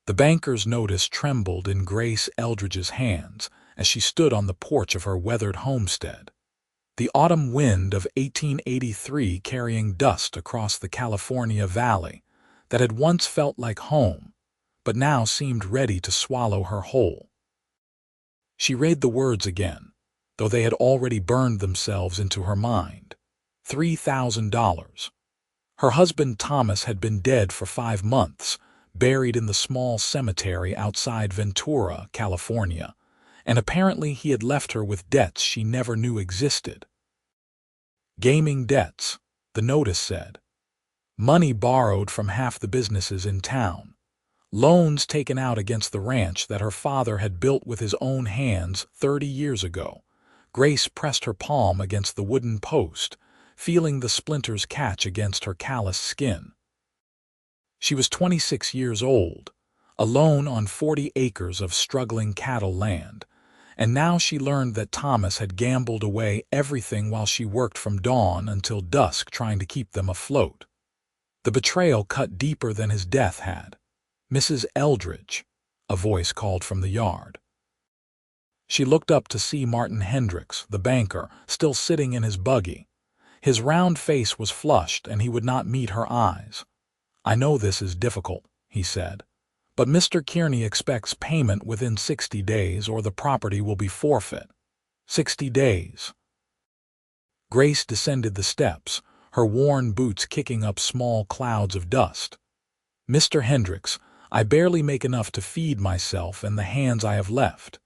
The banker's notice trembled in Grace Eldridge's hands as she stood on the porch of her weathered homestead. The autumn wind of 1883 carrying dust across the California valley that had once felt like home, but now seemed ready to swallow her whole. She read the words again, though they had already burned themselves into her mind. $3,000. Her husband Thomas had been dead for 5 months, buried in the small cemetery outside Ventura, California, and apparently he had left her with debts she never knew existed. Gaming debts, the notice said. Money borrowed from half the businesses in town. Loans taken out against the ranch that her father had built with his own hands 30 years ago. Grace pressed her palm against the wooden post, feeling the splinters catch against her calloused skin. She was 26 years old, alone on 40 acres of struggling cattle land, and now she learned that Thomas had gambled away everything while she worked from dawn until dusk trying to keep them afloat. The betrayal cut deeper than his death had. "Mrs. Eldridge," a voice called from the yard. She looked up to see Martin Hendricks, the banker, still sitting in his buggy. His round face was flushed and he would not meet her eyes. "I know this is difficult," he said, "but Mr. Kearney expects payment within 60 days or the property will be forfeit." 60 days. Grace descended the steps, her worn boots kicking up small clouds of dust. "Mr. Hendricks, I barely make enough to feed myself and the hands I have left.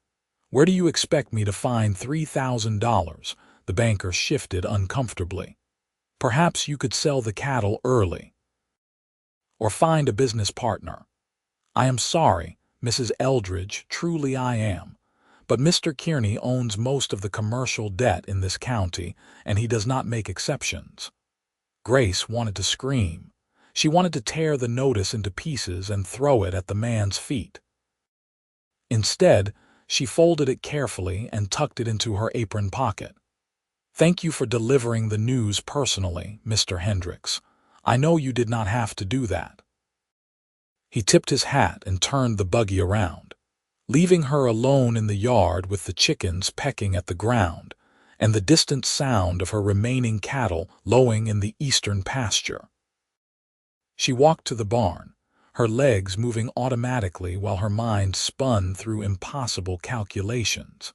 Where do you expect me to find $3,000? The banker shifted uncomfortably. "Perhaps you could sell the cattle early. Or find a business partner." "I am sorry, Mrs. Eldridge, truly I am. But Mr. Kearney owns most of the commercial debt in this county, and he does not make exceptions." Grace wanted to scream. She wanted to tear the notice into pieces and throw it at the man's feet. Instead, she folded it carefully and tucked it into her apron pocket. "Thank you for delivering the news personally, Mr. Hendricks. I know you did not have to do that." He tipped his hat and turned the buggy around, leaving her alone in the yard with the chickens pecking at the ground and the distant sound of her remaining cattle lowing in the eastern pasture. She walked to the barn, her legs moving automatically while her mind spun through impossible calculations.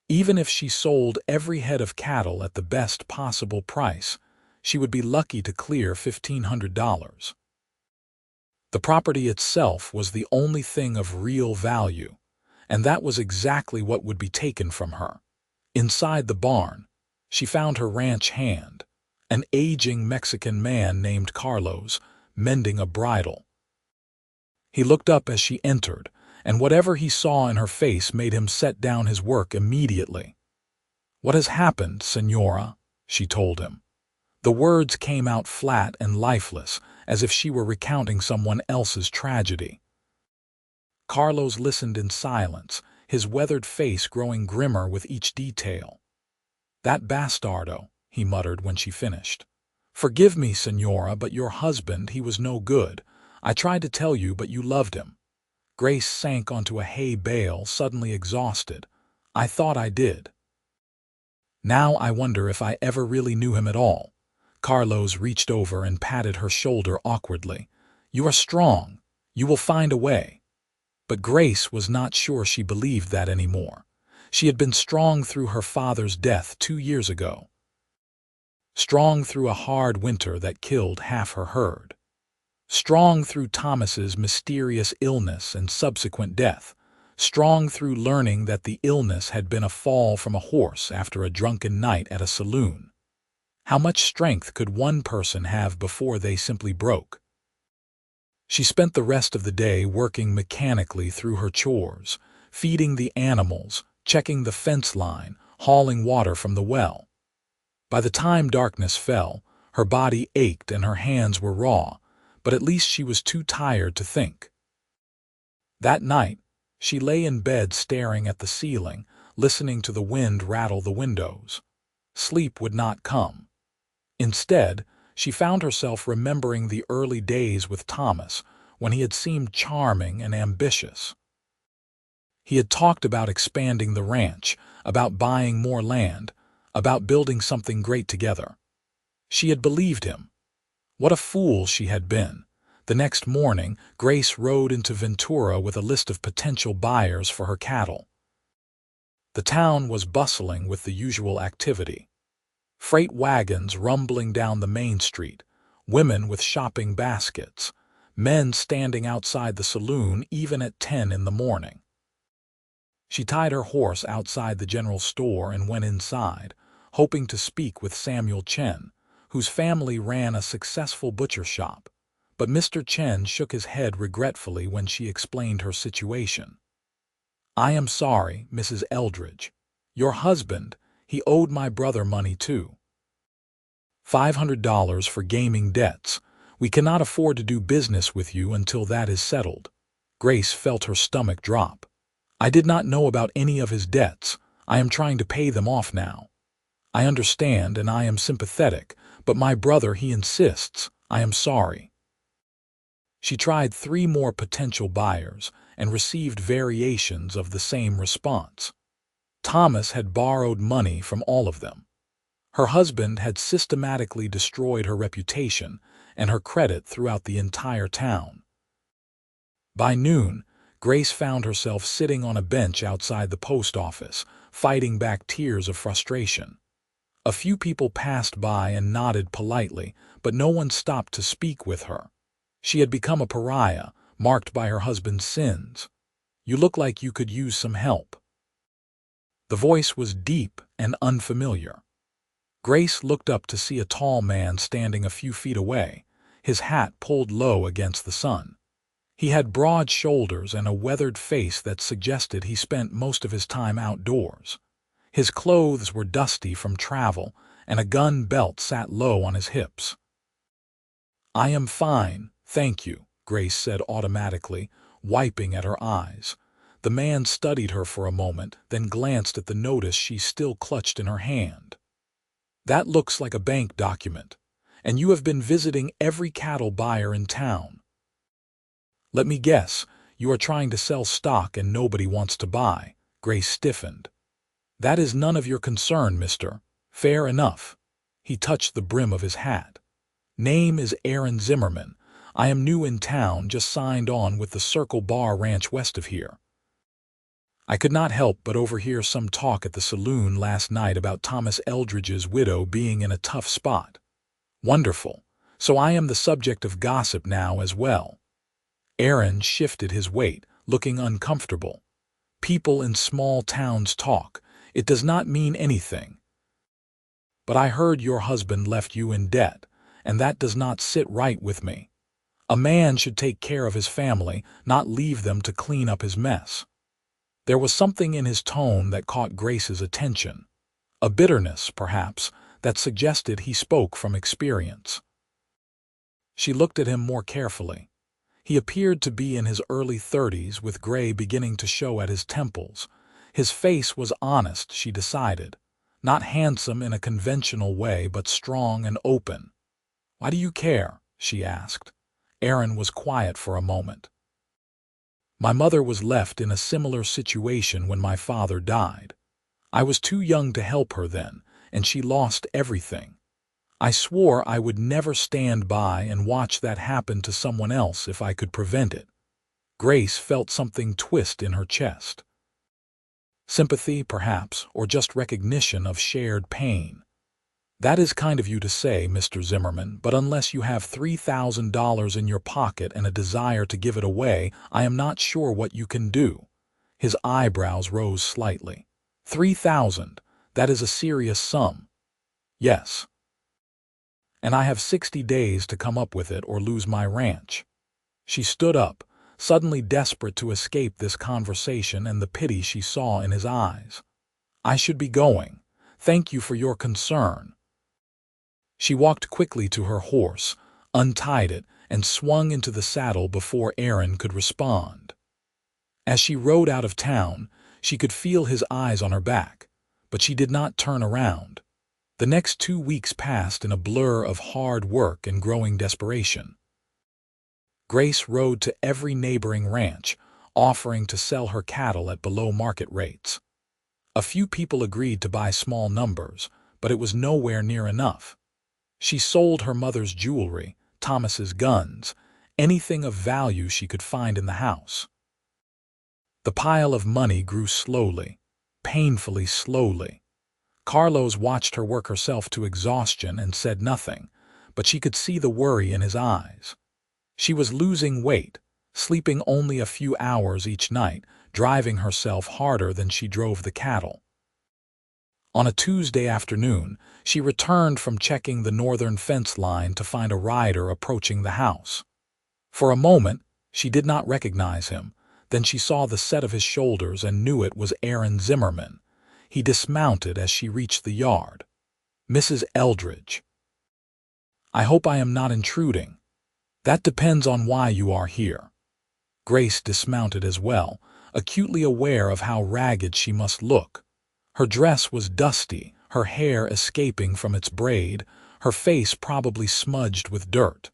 Even if she sold every head of cattle at the best possible price, she would be lucky to clear $1,500. The property itself was the only thing of real value, and that was exactly what would be taken from her. Inside the barn, she found her ranch hand, an aging Mexican man named Carlos, mending a bridle. He looked up as she entered, and whatever he saw in her face made him set down his work immediately. "What has happened, Senora?" she told him. The words came out flat and lifeless, as if she were recounting someone else's tragedy. Carlos listened in silence, his weathered face growing grimmer with each detail. "That bastardo," he muttered when she finished. "Forgive me, Senora, but your husband, he was no good. I tried to tell you, but you loved him." Grace sank onto a hay bale, suddenly exhausted. "I thought I did. Now I wonder if I ever really knew him at all." Carlos reached over and patted her shoulder awkwardly. "You are strong. You will find a way." But Grace was not sure she believed that anymore. She had been strong through her father's death 2 years ago. Strong through a hard winter that killed half her herd. Strong through Thomas's mysterious illness and subsequent death. Strong through learning that the illness had been a fall from a horse after a drunken night at a saloon. How much strength could one person have before they simply broke? She spent the rest of the day working mechanically through her chores, feeding the animals, checking the fence line, hauling water from the well. By the time darkness fell, her body ached and her hands were raw, but at least she was too tired to think. That night, she lay in bed staring at the ceiling, listening to the wind rattle the windows. Sleep would not come. Instead, she found herself remembering the early days with Thomas, when he had seemed charming and ambitious. He had talked about expanding the ranch, about buying more land, about building something great together. She had believed him. What a fool she had been. The next morning, Grace rode into Ventura with a list of potential buyers for her cattle. The town was bustling with the usual activity. Freight wagons rumbling down the main street, women with shopping baskets, men standing outside the saloon even at 10 in the morning. She tied her horse outside the general store and went inside, hoping to speak with Samuel Chen, whose family ran a successful butcher shop. But Mr. Chen shook his head regretfully when she explained her situation. "I am sorry, Mrs. Eldridge. Your husband, he owed my brother money too. $500 for gaming debts. We cannot afford to do business with you until that is settled." Grace felt her stomach drop. "I did not know about any of his debts. I am trying to pay them off now. I understand and I am sympathetic, but my brother, he insists. I am sorry." She tried 3 more potential buyers and received variations of the same response. Thomas had borrowed money from all of them. Her husband had systematically destroyed her reputation and her credit throughout the entire town. By noon, Grace found herself sitting on a bench outside the post office, fighting back tears of frustration. A few people passed by and nodded politely, but no one stopped to speak with her. She had become a pariah, marked by her husband's sins. "You look like you could use some help." The voice was deep and unfamiliar. Grace looked up to see a tall man standing a few feet away, his hat pulled low against the sun. He had broad shoulders and a weathered face that suggested he spent most of his time outdoors. His clothes were dusty from travel, and a gun belt sat low on his hips. "I am fine, thank you," Grace said automatically, wiping at her eyes. The man studied her for a moment, then glanced at the notice she still clutched in her hand. "That looks like a bank document, and you have been visiting every cattle buyer in town. Let me guess, you are trying to sell stock and nobody wants to buy." Grace stiffened. "That is none of your concern, mister. Fair enough." He touched the brim of his hat. "Name is Aaron Zimmerman. I am new in town, just signed on with the Circle Bar Ranch west of here. I could not help but overhear some talk at the saloon last night about Thomas Eldridge's widow being in a tough spot. Wonderful. So I am the subject of gossip now as well." Aaron shifted his weight, looking uncomfortable. "People in small towns talk. It does not mean anything. But I heard your husband left you in debt, and that does not sit right with me. A man should take care of his family, not leave them to clean up his mess." There was something in his tone that caught Grace's attention. A bitterness, perhaps, that suggested he spoke from experience. She looked at him more carefully. He appeared to be in his early 30s, with gray beginning to show at his temples. His face was honest, she decided. Not handsome in a conventional way, but strong and open. "Why do you care?" she asked. Aaron was quiet for a moment. "My mother was left in a similar situation when my father died. I was too young to help her then, and she lost everything. I swore I would never stand by and watch that happen to someone else if I could prevent it." Grace felt something twist in her chest. Sympathy, perhaps, or just recognition of shared pain. "That is kind of you to say, Mr. Zimmerman, but unless you have $3,000 in your pocket and a desire to give it away, I am not sure what you can do." His eyebrows rose slightly. "3,000, that is a serious sum." "Yes. And I have 60 days to come up with it or lose my ranch." She stood up, suddenly desperate to escape this conversation and the pity she saw in his eyes. "I should be going. Thank you for your concern." She walked quickly to her horse, untied it, and swung into the saddle before Aaron could respond. As she rode out of town, she could feel his eyes on her back, but she did not turn around. The next 2 weeks passed in a blur of hard work and growing desperation. Grace rode to every neighboring ranch, offering to sell her cattle at below-market rates. A few people agreed to buy small numbers, but it was nowhere near enough. She sold her mother's jewelry, Thomas's guns, anything of value she could find in the house. The pile of money grew slowly, painfully slowly. Carlos watched her work herself to exhaustion and said nothing, but she could see the worry in his eyes. She was losing weight, sleeping only a few hours each night, driving herself harder than she drove the cattle. On a Tuesday afternoon, she returned from checking the northern fence line to find a rider approaching the house. For a moment, she did not recognize him. Then she saw the set of his shoulders and knew it was Aaron Zimmerman. He dismounted as she reached the yard. "Mrs. Eldridge, I hope I am not intruding." "That depends on why you are here." Grace dismounted as well, acutely aware of how ragged she must look. Her dress was dusty, her hair escaping from its braid, her face probably smudged with dirt.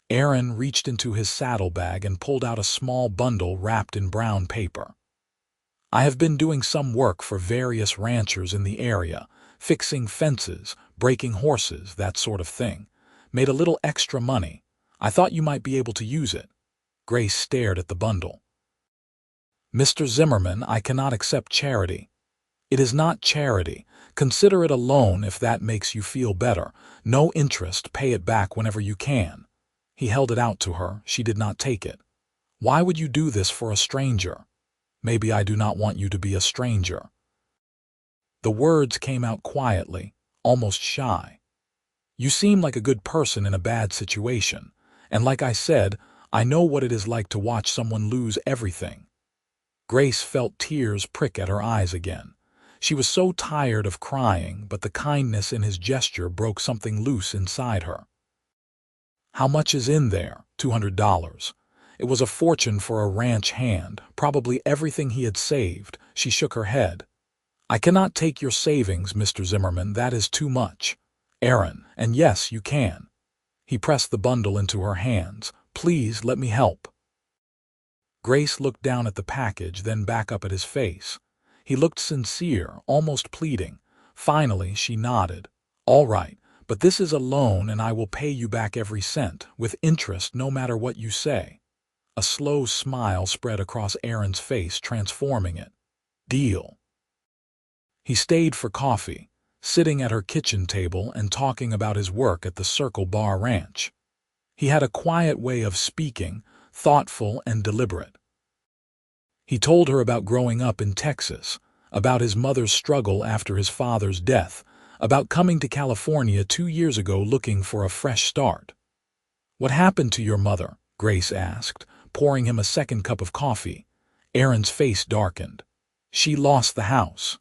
Aaron reached into his saddlebag and pulled out a small bundle wrapped in brown paper. "I have been doing some work for various ranchers in the area, fixing fences, breaking horses, that sort of thing. Made a little extra money. I thought you might be able to use it." Grace stared at the bundle. "Mr. Zimmerman, I cannot accept charity." "It is not charity. Consider it a loan if that makes you feel better. No interest, pay it back whenever you can." He held it out to her. She did not take it. "Why would you do this for a stranger?" "Maybe I do not want you to be a stranger." The words came out quietly, almost shy. "You seem like a good person in a bad situation, and like I said, I know what it is like to watch someone lose everything." Grace felt tears prick at her eyes again. She was so tired of crying, but the kindness in his gesture broke something loose inside her. "How much is in there?" $200. It was a fortune for a ranch hand, probably everything he had saved. She shook her head. "I cannot take your savings, Mr. Zimmerman. That is too much." "Aaron, and yes, you can." He pressed the bundle into her hands. "Please let me help." Grace looked down at the package, then back up at his face. He looked sincere, almost pleading. Finally, she nodded. "All right, but this is a loan and I will pay you back every cent, with interest no matter what you say." A slow smile spread across Aaron's face, transforming it. "Deal." He stayed for coffee, sitting at her kitchen table and talking about his work at the Circle Bar Ranch. He had a quiet way of speaking, thoughtful and deliberate. He told her about growing up in Texas, about his mother's struggle after his father's death, about coming to California 2 years ago looking for a fresh start. "What happened to your mother?" Grace asked, pouring him a second cup of coffee. Aaron's face darkened. "She lost the house.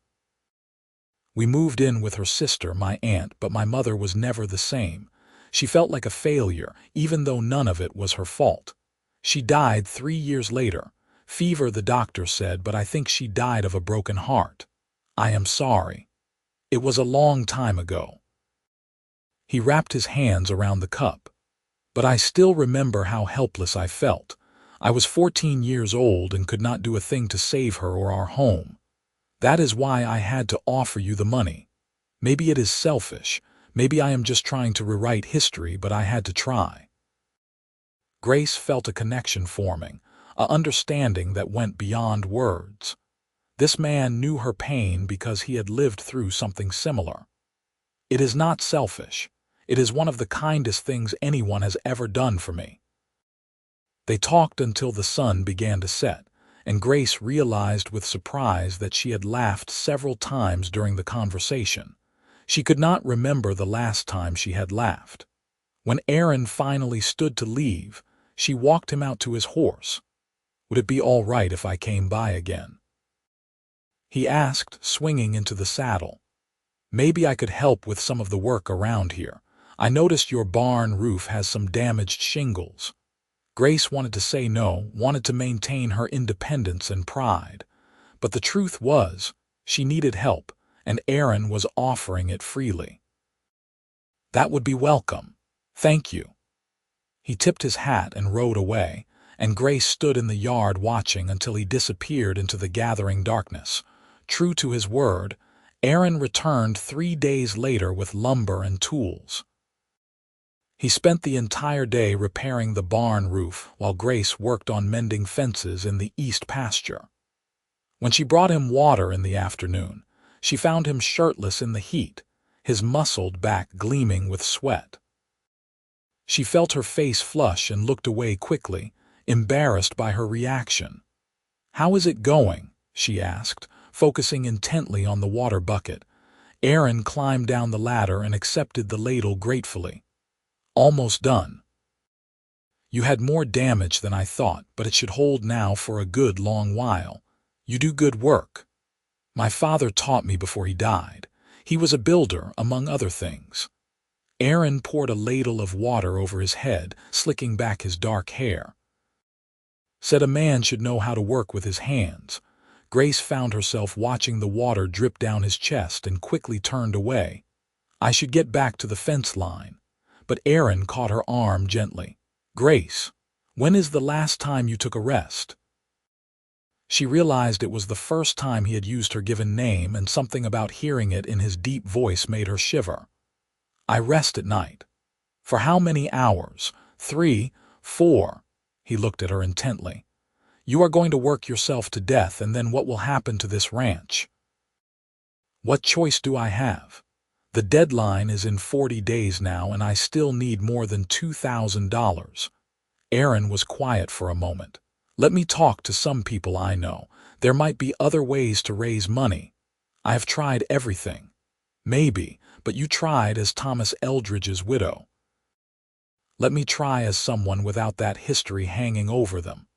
We moved in with her sister, my aunt, but my mother was never the same. She felt like a failure, even though none of it was her fault. She died 3 years later. Fever, the doctor said, but I think she died of a broken heart. I am sorry. It was a long time ago." He wrapped his hands around the cup. "But I still remember how helpless I felt. I was 14 years old and could not do a thing to save her or our home. That is why I had to offer you the money. Maybe it is selfish. Maybe I am just trying to rewrite history, but I had to try." Grace felt a connection forming, an understanding that went beyond words. This man knew her pain because he had lived through something similar. "It is not selfish. It is one of the kindest things anyone has ever done for me." They talked until the sun began to set, and Grace realized with surprise that she had laughed several times during the conversation. She could not remember the last time she had laughed. When Aaron finally stood to leave, she walked him out to his horse. "Would it be all right if I came by again?" he asked, swinging into the saddle. "Maybe I could help with some of the work around here. I noticed your barn roof has some damaged shingles." Grace wanted to say no, wanted to maintain her independence and pride. But the truth was, she needed help, and Aaron was offering it freely. "That would be welcome. Thank you." He tipped his hat and rode away, and Grace stood in the yard watching until he disappeared into the gathering darkness. True to his word, Aaron returned 3 days later with lumber and tools. He spent the entire day repairing the barn roof while Grace worked on mending fences in the east pasture. When she brought him water in the afternoon, she found him shirtless in the heat, his muscled back gleaming with sweat. She felt her face flush and looked away quickly, embarrassed by her reaction. "How is it going?" she asked, focusing intently on the water bucket. Aaron climbed down the ladder and accepted the ladle gratefully. "Almost done. You had more damage than I thought, but it should hold now for a good long while. You do good work. My father taught me before he died. He was a builder, among other things." Aaron poured a ladle of water over his head, slicking back his dark hair. "Said a man should know how to work with his hands." Grace found herself watching the water drip down his chest and quickly turned away. "I should get back to the fence line." But Aaron caught her arm gently. "Grace, when is the last time you took a rest?" She realized it was the first time he had used her given name, and something about hearing it in his deep voice made her shiver. "I rest at night." "For how many hours?" 3, 4. He looked at her intently. "You are going to work yourself to death, and then what will happen to this ranch?" "What choice do I have? The deadline is in 40 days now, and I still need more than $2,000. Aaron was quiet for a moment. "Let me talk to some people I know. There might be other ways to raise money. I have tried everything." "Maybe, but you tried as Thomas Eldridge's widow." "Let me try as someone without that history hanging over them."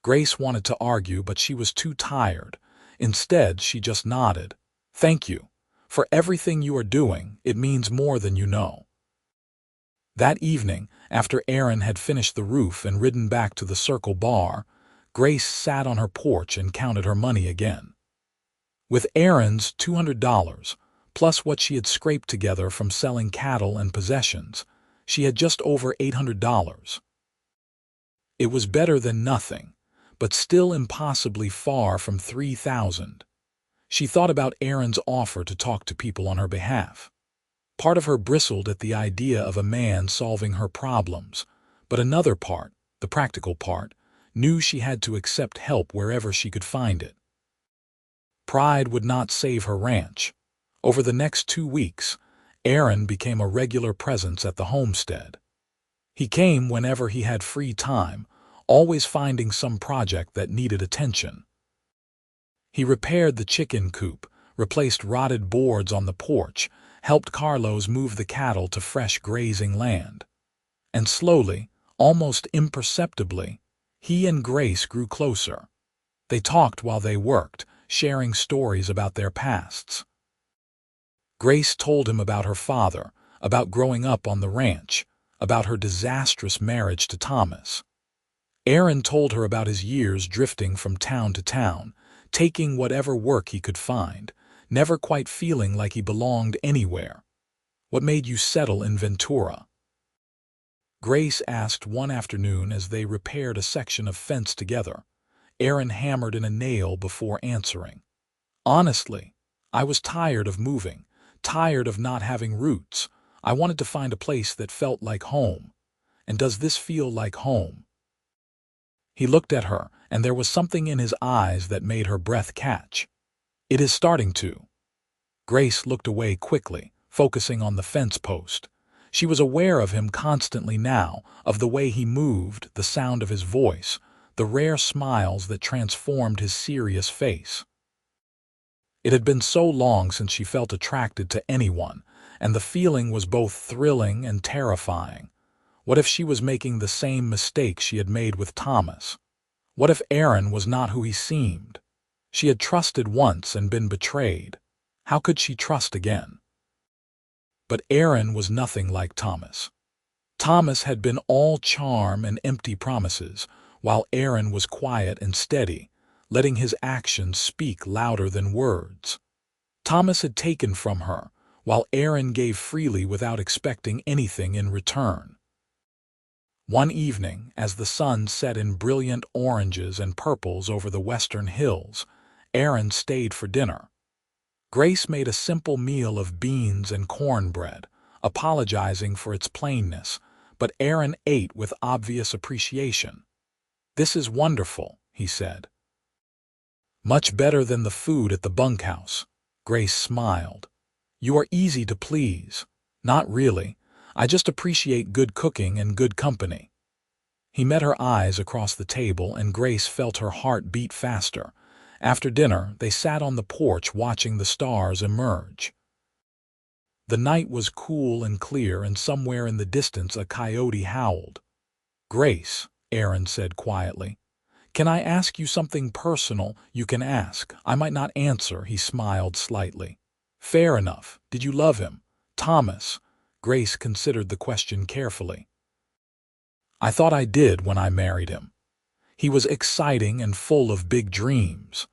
Grace wanted to argue, but she was too tired. Instead, she just nodded. "Thank you. For everything you are doing, it means more than you know." That evening, after Aaron had finished the roof and ridden back to the Circle Bar, Grace sat on her porch and counted her money again. With Aaron's $200, plus what she had scraped together from selling cattle and possessions, she had just over $800. It was better than nothing, but still impossibly far from $3,000. She thought about Aaron's offer to talk to people on her behalf. Part of her bristled at the idea of a man solving her problems, but another part, the practical part, knew she had to accept help wherever she could find it. Pride would not save her ranch. Over the next 2 weeks, Aaron became a regular presence at the homestead. He came whenever he had free time, always finding some project that needed attention. He repaired the chicken coop, replaced rotted boards on the porch, helped Carlos move the cattle to fresh grazing land. And slowly, almost imperceptibly, he and Grace grew closer. They talked while they worked, sharing stories about their pasts. Grace told him about her father, about growing up on the ranch, about her disastrous marriage to Thomas. Aaron told her about his years drifting from town to town, taking whatever work he could find, never quite feeling like he belonged anywhere. "What made you settle in Ventura?" Grace asked one afternoon as they repaired a section of fence together. Aaron hammered in a nail before answering. "Honestly, I was tired of moving, tired of not having roots. I wanted to find a place that felt like home. And does this feel like home?" He looked at her, and there was something in his eyes that made her breath catch. "It is starting to." Grace looked away quickly, focusing on the fence post. She was aware of him constantly now, of the way he moved, the sound of his voice, the rare smiles that transformed his serious face. It had been so long since she felt attracted to anyone, and the feeling was both thrilling and terrifying. What if she was making the same mistake she had made with Thomas? What if Aaron was not who he seemed? She had trusted once and been betrayed. How could she trust again? But Aaron was nothing like Thomas. Thomas had been all charm and empty promises, while Aaron was quiet and steady, letting his actions speak louder than words. Thomas had taken from her, while Aaron gave freely without expecting anything in return. One evening, as the sun set in brilliant oranges and purples over the western hills, Aaron stayed for dinner. Grace made a simple meal of beans and cornbread, apologizing for its plainness, but Aaron ate with obvious appreciation. "This is wonderful," he said. "Much better than the food at the bunkhouse." Grace smiled. "You are easy to please." "Not really. I just appreciate good cooking and good company." He met her eyes across the table, and Grace felt her heart beat faster. After dinner, they sat on the porch watching the stars emerge. The night was cool and clear, and somewhere in the distance a coyote howled. "Grace," Aaron said quietly, "can I ask you something personal?" "You can ask. I might not answer," he smiled slightly. "Fair enough. Did you love him?" "Thomas." Grace considered the question carefully. "I thought I did when I married him. He was exciting and full of big dreams.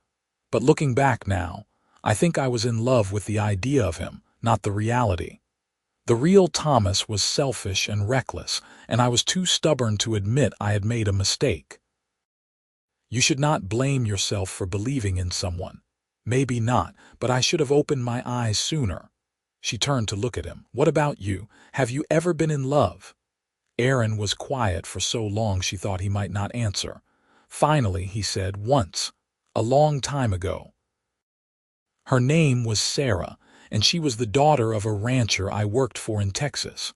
But looking back now, I think I was in love with the idea of him, not the reality. The real Thomas was selfish and reckless, and I was too stubborn to admit I had made a mistake." "You should not blame yourself for believing in someone. Maybe not, but I should have opened my eyes sooner." She turned to look at him. "What about you? Have you ever been in love?" Aaron was quiet for so long she thought he might not answer. Finally, he said, "Once. A long time ago. Her name was Sarah, and she was the daughter of a rancher I worked for in Texas.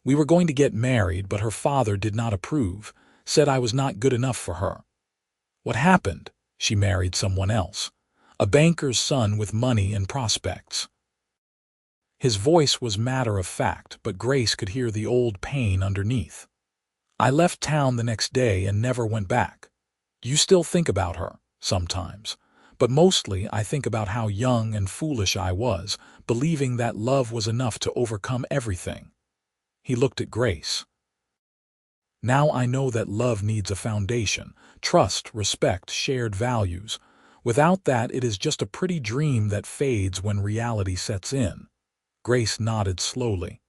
We were going to get married, but her father did not approve, said I was not good enough for her. What happened? She married someone else. A banker's son with money and prospects." His voice was matter of fact, but Grace could hear the old pain underneath. "I left town the next day and never went back. You still think about her, sometimes. But mostly I think about how young and foolish I was, believing that love was enough to overcome everything." He looked at Grace. "Now I know that love needs a foundation, trust, respect, shared values. Without that, it is just a pretty dream that fades when reality sets in." Grace nodded slowly.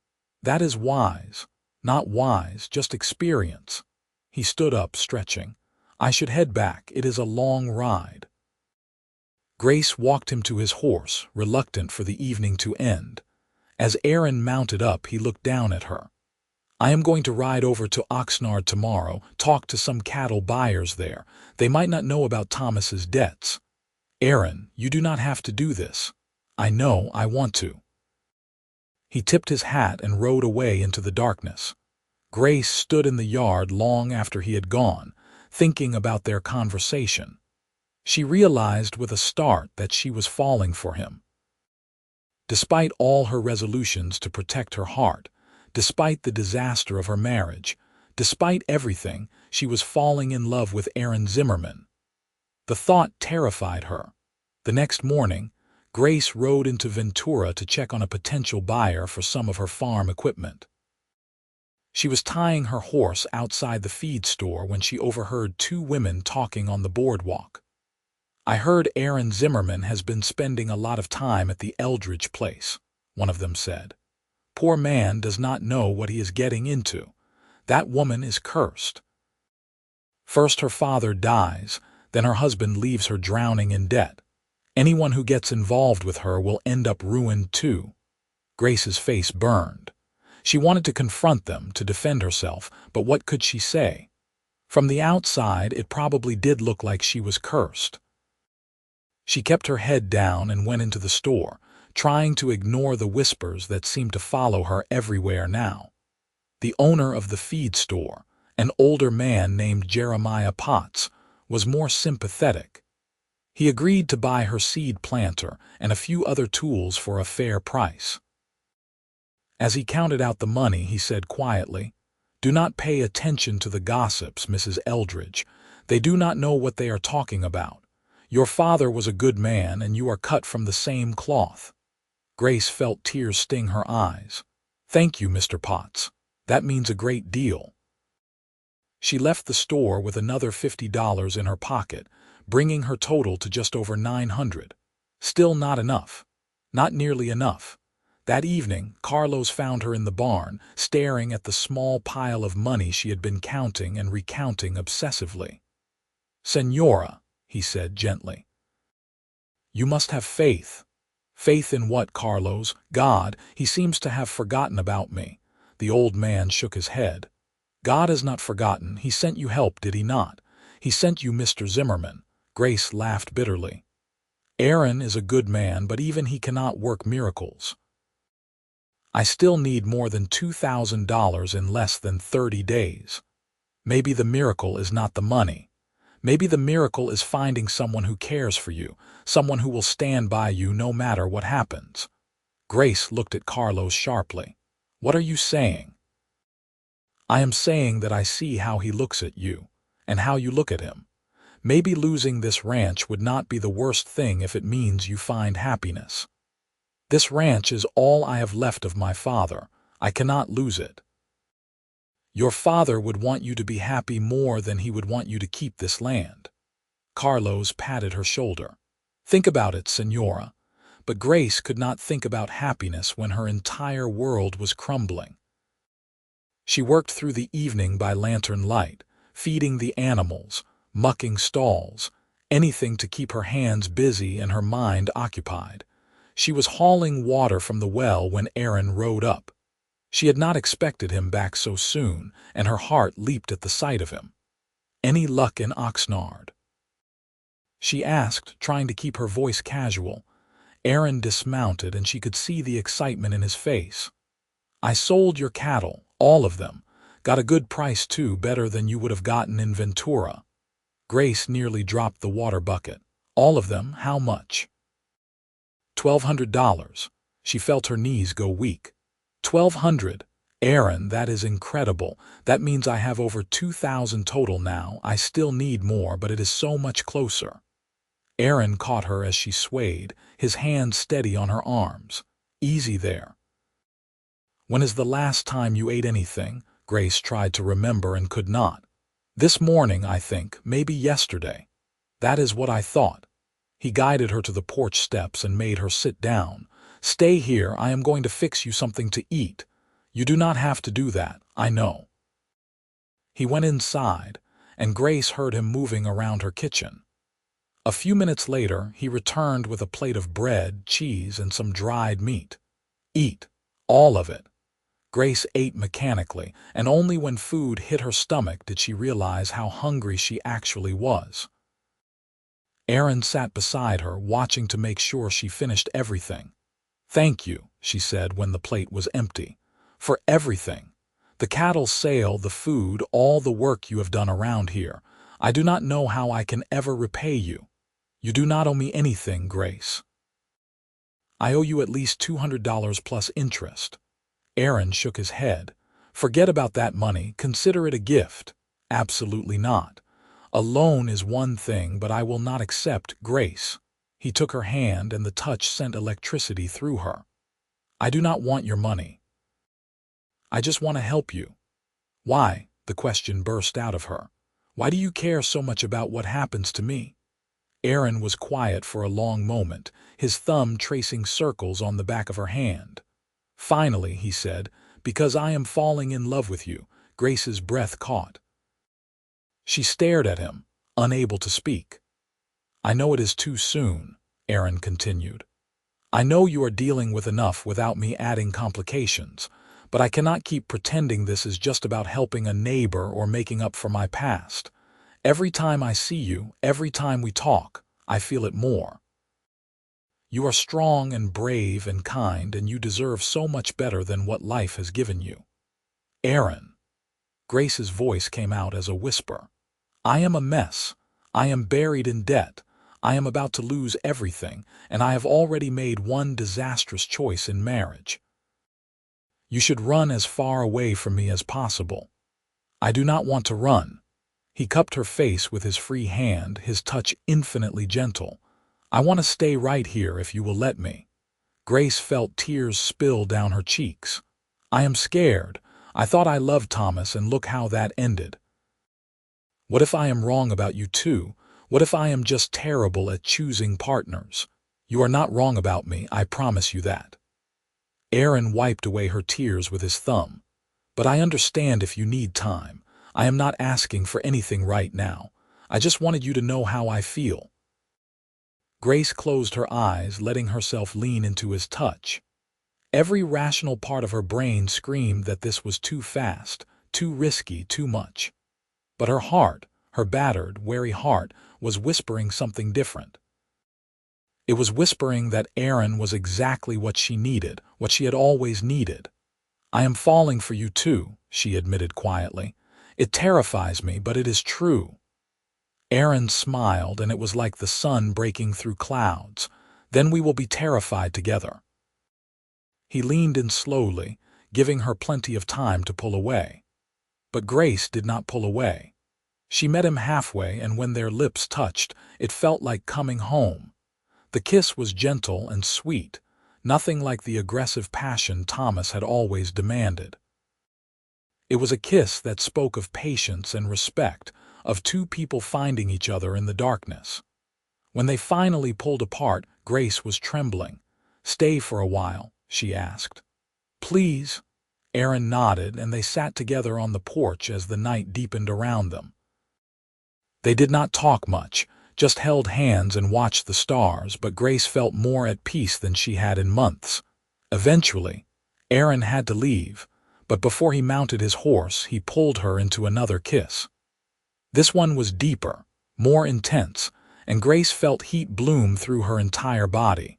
"That is wise." "Not wise, just experience." He stood up, stretching. "I should head back. It is a long ride." Grace walked him to his horse, reluctant for the evening to end. As Aaron mounted up, he looked down at her. "I am going to ride over to Oxnard tomorrow, talk to some cattle buyers there. They might not know about Thomas's debts." "Aaron, you do not have to do this." "I know, I want to." He tipped his hat and rode away into the darkness. Grace stood in the yard long after he had gone, thinking about their conversation. She realized with a start that she was falling for him. Despite all her resolutions to protect her heart, despite the disaster of her marriage, despite everything, she was falling in love with Aaron Zimmerman. The thought terrified her. The next morning, Grace rode into Ventura to check on a potential buyer for some of her farm equipment. She was tying her horse outside the feed store when she overheard two women talking on the boardwalk. "I heard Aaron Zimmerman has been spending a lot of time at the Eldridge place," one of them said. "Poor man does not know what he is getting into. That woman is cursed. First her father dies, then her husband leaves her drowning in debt. Anyone who gets involved with her will end up ruined too." Grace's face burned. She wanted to confront them, to defend herself, but what could she say? From the outside, it probably did look like she was cursed. She kept her head down and went into the store, trying to ignore the whispers that seemed to follow her everywhere now. The owner of the feed store, an older man named Jeremiah Potts, was more sympathetic. He agreed to buy her seed planter and a few other tools for a fair price. As he counted out the money, he said quietly, "Do not pay attention to the gossips, Mrs. Eldridge. They do not know what they are talking about. Your father was a good man, and you are cut from the same cloth." Grace felt tears sting her eyes. "Thank you, Mr. Potts. That means a great deal." She left the store with another $50 in her pocket, bringing her total to just over $900. Still not enough. Not nearly enough. That evening, Carlos found her in the barn, staring at the small pile of money she had been counting and recounting obsessively. "Señora," he said gently, "you must have faith." "Faith in what, Carlos? God? He seems to have forgotten about me." The old man shook his head. "God has not forgotten. He sent you help, did he not? He sent you Mr. Zimmerman." Grace laughed bitterly. "Aaron is a good man, but even he cannot work miracles. I still need more than $2,000 in less than 30 days. Maybe the miracle is not the money. Maybe the miracle is finding someone who cares for you, someone who will stand by you no matter what happens." Grace looked at Carlos sharply. "What are you saying?" "I am saying that I see how he looks at you, and how you look at him. Maybe losing this ranch would not be the worst thing if it means you find happiness. This ranch is all I have left of my father. I cannot lose it. Your father would want you to be happy more than he would want you to keep this land." Carlos patted her shoulder. "Think about it, Señora." But Grace could not think about happiness when her entire world was crumbling. She worked through the evening by lantern light, feeding the animals, mucking stalls, anything to keep her hands busy and her mind occupied. She was hauling water from the well when Aaron rode up. She had not expected him back so soon, and her heart leaped at the sight of him. "Any luck in Oxnard?" she asked, trying to keep her voice casual. Aaron dismounted, and she could see the excitement in his face. "I sold your cattle, all of them. Got a good price too, better than you would have gotten in Ventura." Grace nearly dropped the water bucket. "All of them? How much?" $1,200. She felt her knees go weak. 1,200? Aaron, that is incredible. That means I have over 2,000 total now. I still need more, but it is so much closer. Aaron caught her as she swayed, his hand steady on her arms. "Easy there. When is the last time you ate anything?" Grace tried to remember and could not. "This morning, I think, maybe yesterday." "That is what I thought." He guided her to the porch steps and made her sit down. "Stay here, I am going to fix you something to eat." "You do not have to do that, I know." He went inside, and Grace heard him moving around her kitchen. A few minutes later, he returned with a plate of bread, cheese, and some dried meat. "Eat. All of it." Grace ate mechanically, and only when food hit her stomach did she realize how hungry she actually was. Aaron sat beside her, watching to make sure she finished everything. "Thank you," she said when the plate was empty. "For everything. The cattle sale, the food, all the work you have done around here. I do not know how I can ever repay you. You do not owe me anything, Grace. I owe you at least $200 plus interest." Aaron shook his head. "Forget about that money. Consider it a gift." "Absolutely not. A loan is one thing, but I will not accept, Grace." He took her hand, and the touch sent electricity through her. "I do not want your money. I just want to help you." "Why?" the question burst out of her. "Why do you care so much about what happens to me?" Aaron was quiet for a long moment, his thumb tracing circles on the back of her hand. Finally, he said, "Because I am falling in love with you." Grace's breath caught. She stared at him, unable to speak. "I know it is too soon," Aaron continued. "I know you are dealing with enough without me adding complications, but I cannot keep pretending this is just about helping a neighbor or making up for my past. Every time I see you, every time we talk, I feel it more. You are strong and brave and kind, and you deserve so much better than what life has given you." "Aaron." Grace's voice came out as a whisper. "I am a mess. I am buried in debt. I am about to lose everything, and I have already made one disastrous choice in marriage. You should run as far away from me as possible." "I do not want to run." He cupped her face with his free hand, his touch infinitely gentle. "I want to stay right here if you will let me." Grace felt tears spill down her cheeks. "I am scared. I thought I loved Thomas, and look how that ended. What if I am wrong about you too? What if I am just terrible at choosing partners? You are not wrong about me, I promise you that." Aaron wiped away her tears with his thumb. "But I understand if you need time. I am not asking for anything right now. I just wanted you to know how I feel." Grace closed her eyes, letting herself lean into his touch. Every rational part of her brain screamed that this was too fast, too risky, too much. But her heart, her battered, wary heart, was whispering something different. It was whispering that Aaron was exactly what she needed, what she had always needed. "I am falling for you too," she admitted quietly. "It terrifies me, but it is true." Aaron smiled, and it was like the sun breaking through clouds. "Then we will be terrified together." He leaned in slowly, giving her plenty of time to pull away. But Grace did not pull away. She met him halfway, and when their lips touched, it felt like coming home. The kiss was gentle and sweet, nothing like the aggressive passion Thomas had always demanded. It was a kiss that spoke of patience and respect, of two people finding each other in the darkness. When they finally pulled apart, Grace was trembling. "Stay for a while," she asked. "Please." Aaron nodded, and they sat together on the porch as the night deepened around them. They did not talk much, just held hands and watched the stars, but Grace felt more at peace than she had in months. Eventually, Aaron had to leave, but before he mounted his horse, he pulled her into another kiss. This one was deeper, more intense, and Grace felt heat bloom through her entire body.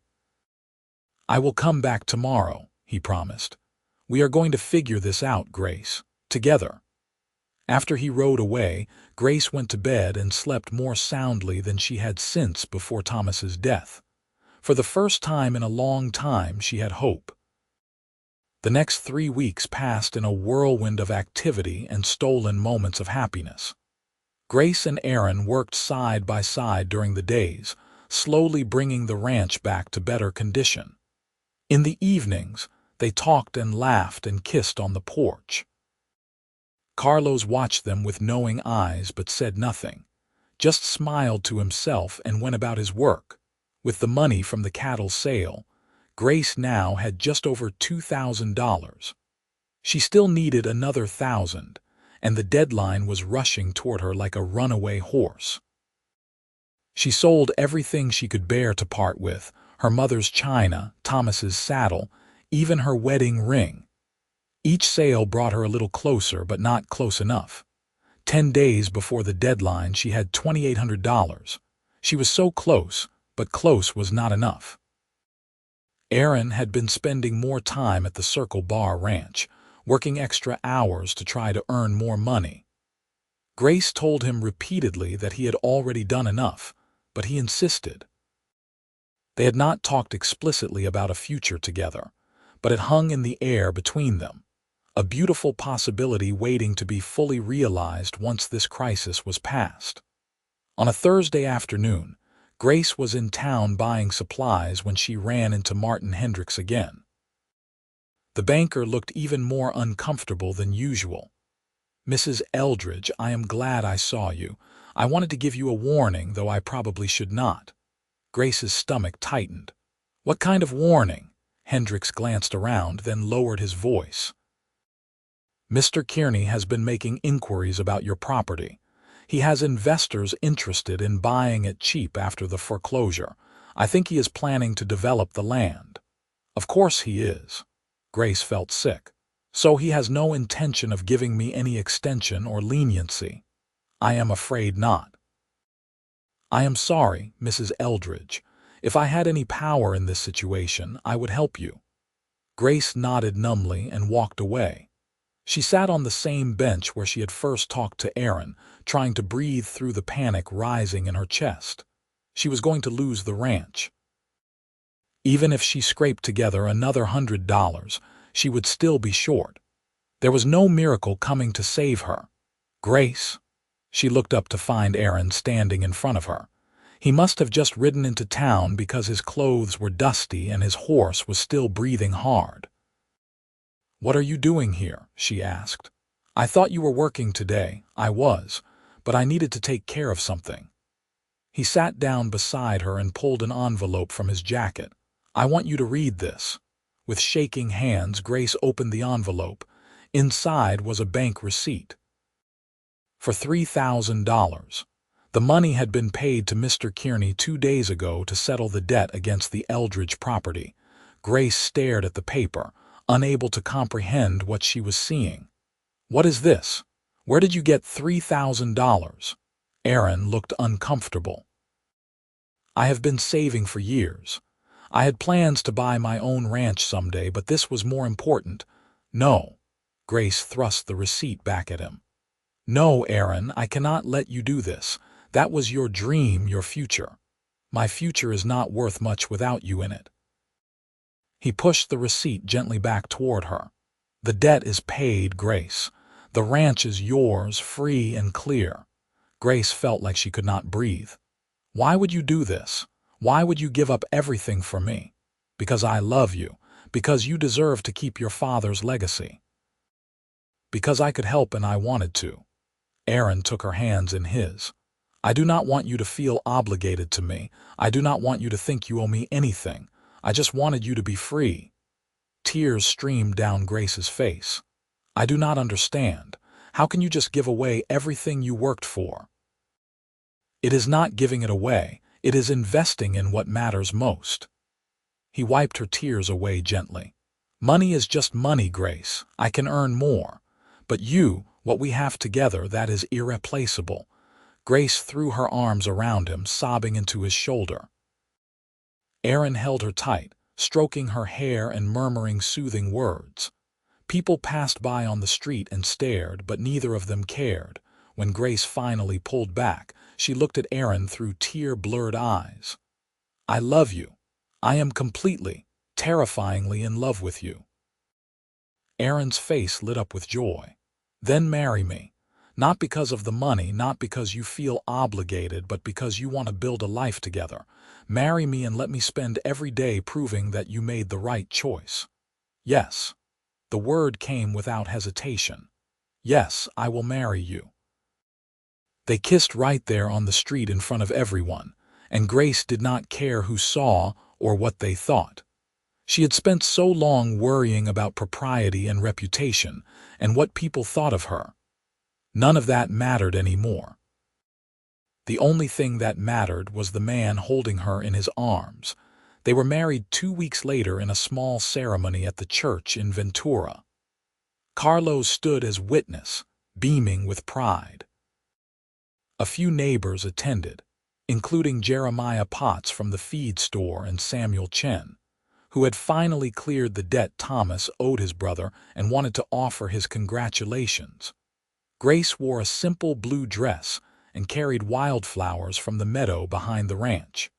"I will come back tomorrow," he promised. "We are going to figure this out, Grace, together." After he rode away, Grace went to bed and slept more soundly than she had since before Thomas's death. For the first time in a long time, she had hope. The next 3 weeks passed in a whirlwind of activity and stolen moments of happiness. Grace and Aaron worked side by side during the days, slowly bringing the ranch back to better condition. In the evenings, they talked and laughed and kissed on the porch. Carlos watched them with knowing eyes but said nothing, just smiled to himself and went about his work. With the money from the cattle sale, Grace now had just over $2,000. She still needed another 1,000, and the deadline was rushing toward her like a runaway horse. She sold everything she could bear to part with, her mother's china, Thomas's saddle, even her wedding ring. Each sale brought her a little closer, but not close enough. 10 days before the deadline, she had $2,800. She was so close, but close was not enough. Aaron had been spending more time at the Circle Bar Ranch, working extra hours to try to earn more money. Grace told him repeatedly that he had already done enough, but he insisted. They had not talked explicitly about a future together, but it hung in the air between them, a beautiful possibility waiting to be fully realized once this crisis was past. On a Thursday afternoon, Grace was in town buying supplies when she ran into Martin Hendricks again. The banker looked even more uncomfortable than usual. "Mrs. Eldridge, I am glad I saw you. I wanted to give you a warning, though I probably should not." Grace's stomach tightened. "What kind of warning?" Hendricks glanced around, then lowered his voice. "Mr. Kearney has been making inquiries about your property. He has investors interested in buying it cheap after the foreclosure. I think he is planning to develop the land." "Of course he is." Grace felt sick. "So he has no intention of giving me any extension or leniency?" "I am afraid not." "I am sorry, Mrs. Eldridge. If I had any power in this situation, I would help you." Grace nodded numbly and walked away. She sat on the same bench where she had first talked to Aaron, trying to breathe through the panic rising in her chest. She was going to lose the ranch. Even if she scraped together another $100, she would still be short. There was no miracle coming to save her. "Grace?" She looked up to find Aaron standing in front of her. He must have just ridden into town because his clothes were dusty and his horse was still breathing hard. "What are you doing here?" she asked. "I thought you were working today." "I was, but I needed to take care of something." He sat down beside her and pulled an envelope from his jacket. "I want you to read this." With shaking hands, Grace opened the envelope. Inside was a bank receipt for $3,000. The money had been paid to Mr. Kearney 2 days ago to settle the debt against the Eldridge property. Grace stared at the paper, unable to comprehend what she was seeing. "What is this? Where did you get $3,000? Aaron looked uncomfortable. "I have been saving for years. I had plans to buy my own ranch someday, but this was more important." "No." Grace thrust the receipt back at him. "No, Aaron, I cannot let you do this. That was your dream, your future. My future is not worth much without you in it." He pushed the receipt gently back toward her. "The debt is paid, Grace. The ranch is yours, free and clear." Grace felt like she could not breathe. "Why would you do this? Why would you give up everything for me?" "Because I love you. Because you deserve to keep your father's legacy. Because I could help and I wanted to." Aaron took her hands in his. "I do not want you to feel obligated to me. I do not want you to think you owe me anything. I just wanted you to be free." Tears streamed down Grace's face. "I do not understand. How can you just give away everything you worked for?" "It is not giving it away. It is investing in what matters most." He wiped her tears away gently. "Money is just money, Grace. I can earn more. But you, what we have together, that is irreplaceable." Grace threw her arms around him, sobbing into his shoulder. Aaron held her tight, stroking her hair and murmuring soothing words. People passed by on the street and stared, but neither of them cared. When Grace finally pulled back, she looked at Aaron through tear-blurred eyes. "I love you. I am completely, terrifyingly in love with you." Aaron's face lit up with joy. "Then marry me. Not because of the money, not because you feel obligated, but because you want to build a life together. Marry me and let me spend every day proving that you made the right choice." "Yes." The word came without hesitation. "Yes, I will marry you." They kissed right there on the street in front of everyone, and Grace did not care who saw or what they thought. She had spent so long worrying about propriety and reputation and what people thought of her. None of that mattered anymore. The only thing that mattered was the man holding her in his arms. They were married 2 weeks later in a small ceremony at the church in Ventura. Carlos stood as witness, beaming with pride. A few neighbors attended, including Jeremiah Potts from the feed store and Samuel Chen, who had finally cleared the debt Thomas owed his brother and wanted to offer his congratulations. Grace wore a simple blue dress and carried wildflowers from the meadow behind the ranch.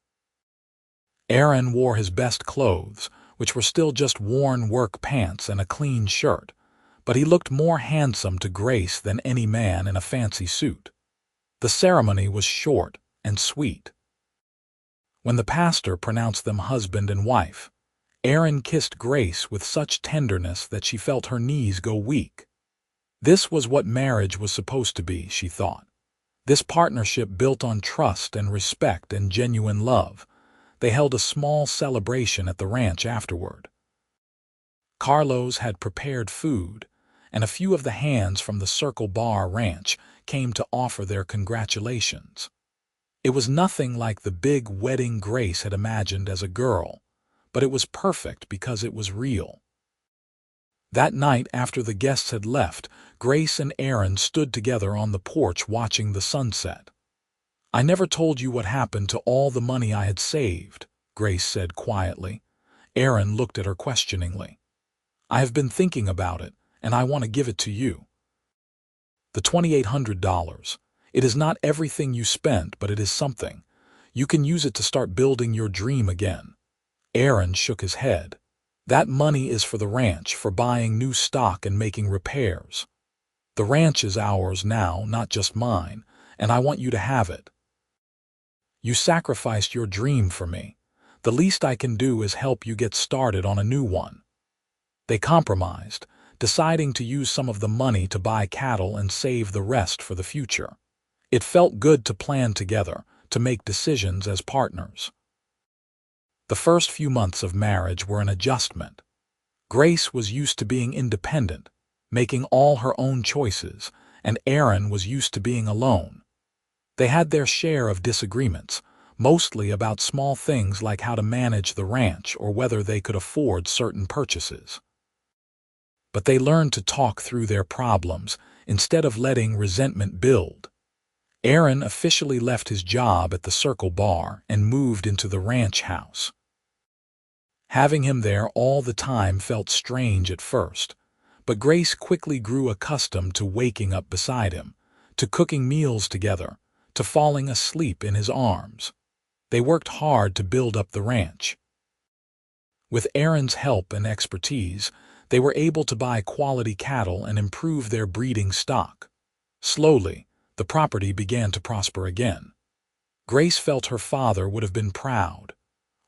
Aaron wore his best clothes, which were still just worn work pants and a clean shirt, but he looked more handsome to Grace than any man in a fancy suit. The ceremony was short and sweet. When the pastor pronounced them husband and wife, Aaron kissed Grace with such tenderness that she felt her knees go weak. This was what marriage was supposed to be, she thought. This partnership built on trust and respect and genuine love. They held a small celebration at the ranch afterward. Carlos had prepared food, and a few of the hands from the Circle Bar Ranch came to offer their congratulations. It was nothing like the big wedding Grace had imagined as a girl, but it was perfect because it was real. That night, after the guests had left, Grace and Aaron stood together on the porch watching the sunset. "I never told you what happened to all the money I had saved," Grace said quietly. Aaron looked at her questioningly. "I have been thinking about it, and I want to give it to you." "The $2,800. It is not everything you spent, but it is something. You can use it to start building your dream again." Aaron shook his head. "That money is for the ranch, for buying new stock and making repairs. The ranch is ours now, not just mine, and I want you to have it. You sacrificed your dream for me. The least I can do is help you get started on a new one." They compromised, deciding to use some of the money to buy cattle and save the rest for the future. It felt good to plan together, to make decisions as partners. The first few months of marriage were an adjustment. Grace was used to being independent, making all her own choices, and Aaron was used to being alone. They had their share of disagreements, mostly about small things like how to manage the ranch or whether they could afford certain purchases. But they learned to talk through their problems instead of letting resentment build. Aaron officially left his job at the Circle Bar and moved into the ranch house. Having him there all the time felt strange at first, but Grace quickly grew accustomed to waking up beside him, to cooking meals together, to falling asleep in his arms. They worked hard to build up the ranch. With Aaron's help and expertise, they were able to buy quality cattle and improve their breeding stock. Slowly, the property began to prosper again. Grace felt her father would have been proud.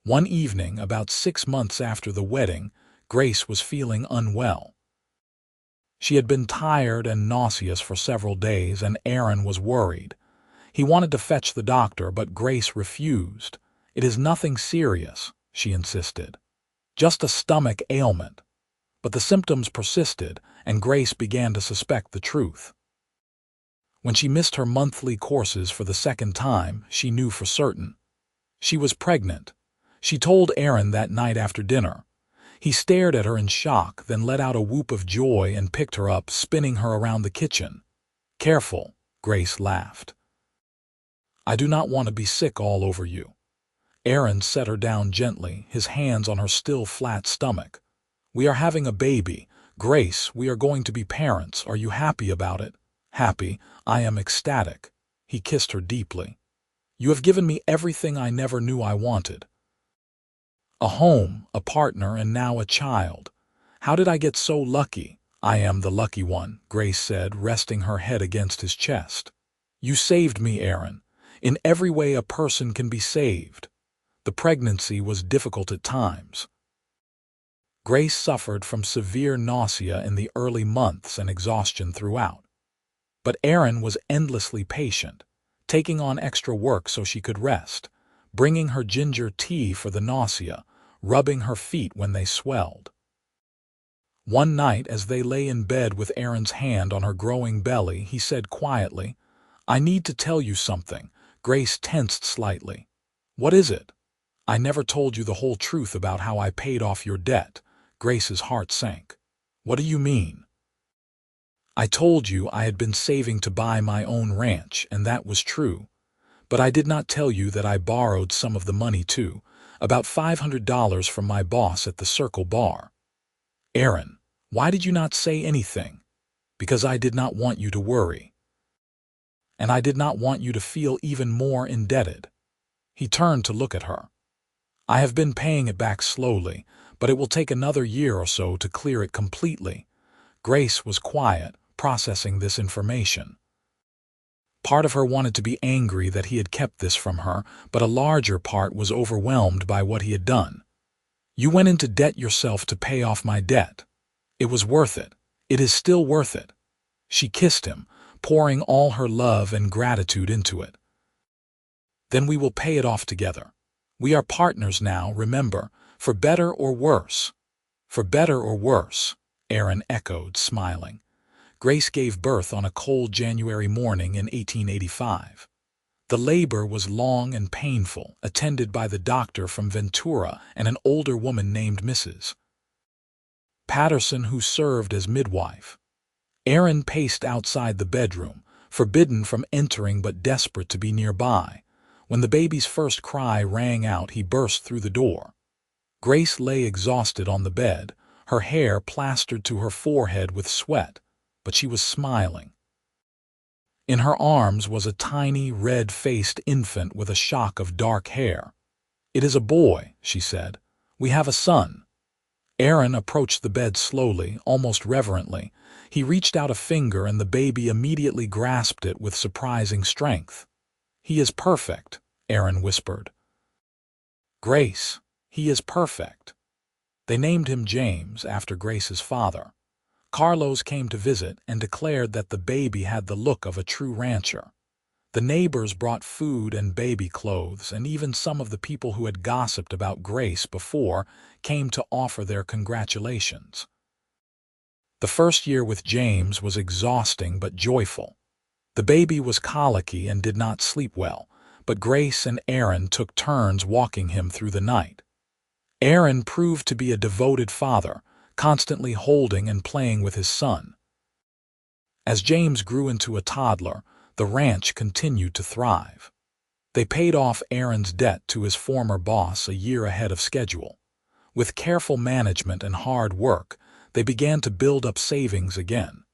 One evening, about 6 months after the wedding, Grace was feeling unwell. She had been tired and nauseous for several days, and Aaron was worried. He wanted to fetch the doctor, but Grace refused. "It is nothing serious," she insisted. "Just a stomach ailment." But the symptoms persisted, and Grace began to suspect the truth. When she missed her monthly courses for the second time, she knew for certain. She was pregnant. She told Aaron that night after dinner. He stared at her in shock, then let out a whoop of joy and picked her up, spinning her around the kitchen. "Careful," Grace laughed. "I do not want to be sick all over you." Aaron set her down gently, his hands on her still flat stomach. "We are having a baby. Grace, we are going to be parents. Are you happy about it?" "Happy? I am ecstatic." He kissed her deeply. "You have given me everything I never knew I wanted. A home, a partner, and now a child. How did I get so lucky?" "I am the lucky one," Grace said, resting her head against his chest. "You saved me, Aaron. In every way a person can be saved." The pregnancy was difficult at times. Grace suffered from severe nausea in the early months and exhaustion throughout. But Aaron was endlessly patient, taking on extra work so she could rest, bringing her ginger tea for the nausea, rubbing her feet when they swelled. One night, as they lay in bed with Aaron's hand on her growing belly, he said quietly, "I need to tell you something." Grace tensed slightly. "What is it?" "I never told you the whole truth about how I paid off your debt." Grace's heart sank. "What do you mean?" "I told you I had been saving to buy my own ranch, and that was true. But I did not tell you that I borrowed some of the money too, about $500 from my boss at the Circle Bar." "Aaron, why did you not say anything?" "Because I did not want you to worry. And I did not want you to feel even more indebted." He turned to look at her. "I have been paying it back slowly, but it will take another year or so to clear it completely." Grace was quiet, processing this information. Part of her wanted to be angry that he had kept this from her, but a larger part was overwhelmed by what he had done. "You went into debt yourself to pay off my debt. It was worth it. It is still worth it." She kissed him, pouring all her love and gratitude into it. "Then we will pay it off together. We are partners now, remember, for better or worse." "For better or worse," Aaron echoed, smiling. Grace gave birth on a cold January morning in 1885. The labor was long and painful, attended by the doctor from Ventura and an older woman named Mrs. Patterson, who served as midwife. Aaron paced outside the bedroom, forbidden from entering but desperate to be nearby. When the baby's first cry rang out, he burst through the door. Grace lay exhausted on the bed, her hair plastered to her forehead with sweat, but she was smiling. In her arms was a tiny, red-faced infant with a shock of dark hair. "It is a boy," she said. "We have a son." Aaron approached the bed slowly, almost reverently. He reached out a finger and the baby immediately grasped it with surprising strength. "He is perfect," Aaron whispered. "Grace, he is perfect." They named him James after Grace's father. Carlos came to visit and declared that the baby had the look of a true rancher. The neighbors brought food and baby clothes, and even some of the people who had gossiped about Grace before came to offer their congratulations. The first year with James was exhausting but joyful. The baby was colicky and did not sleep well, but Grace and Aaron took turns walking him through the night. Aaron proved to be a devoted father, constantly holding and playing with his son. As James grew into a toddler, the ranch continued to thrive. They paid off Aaron's debt to his former boss a year ahead of schedule. With careful management and hard work, they began to build up savings again.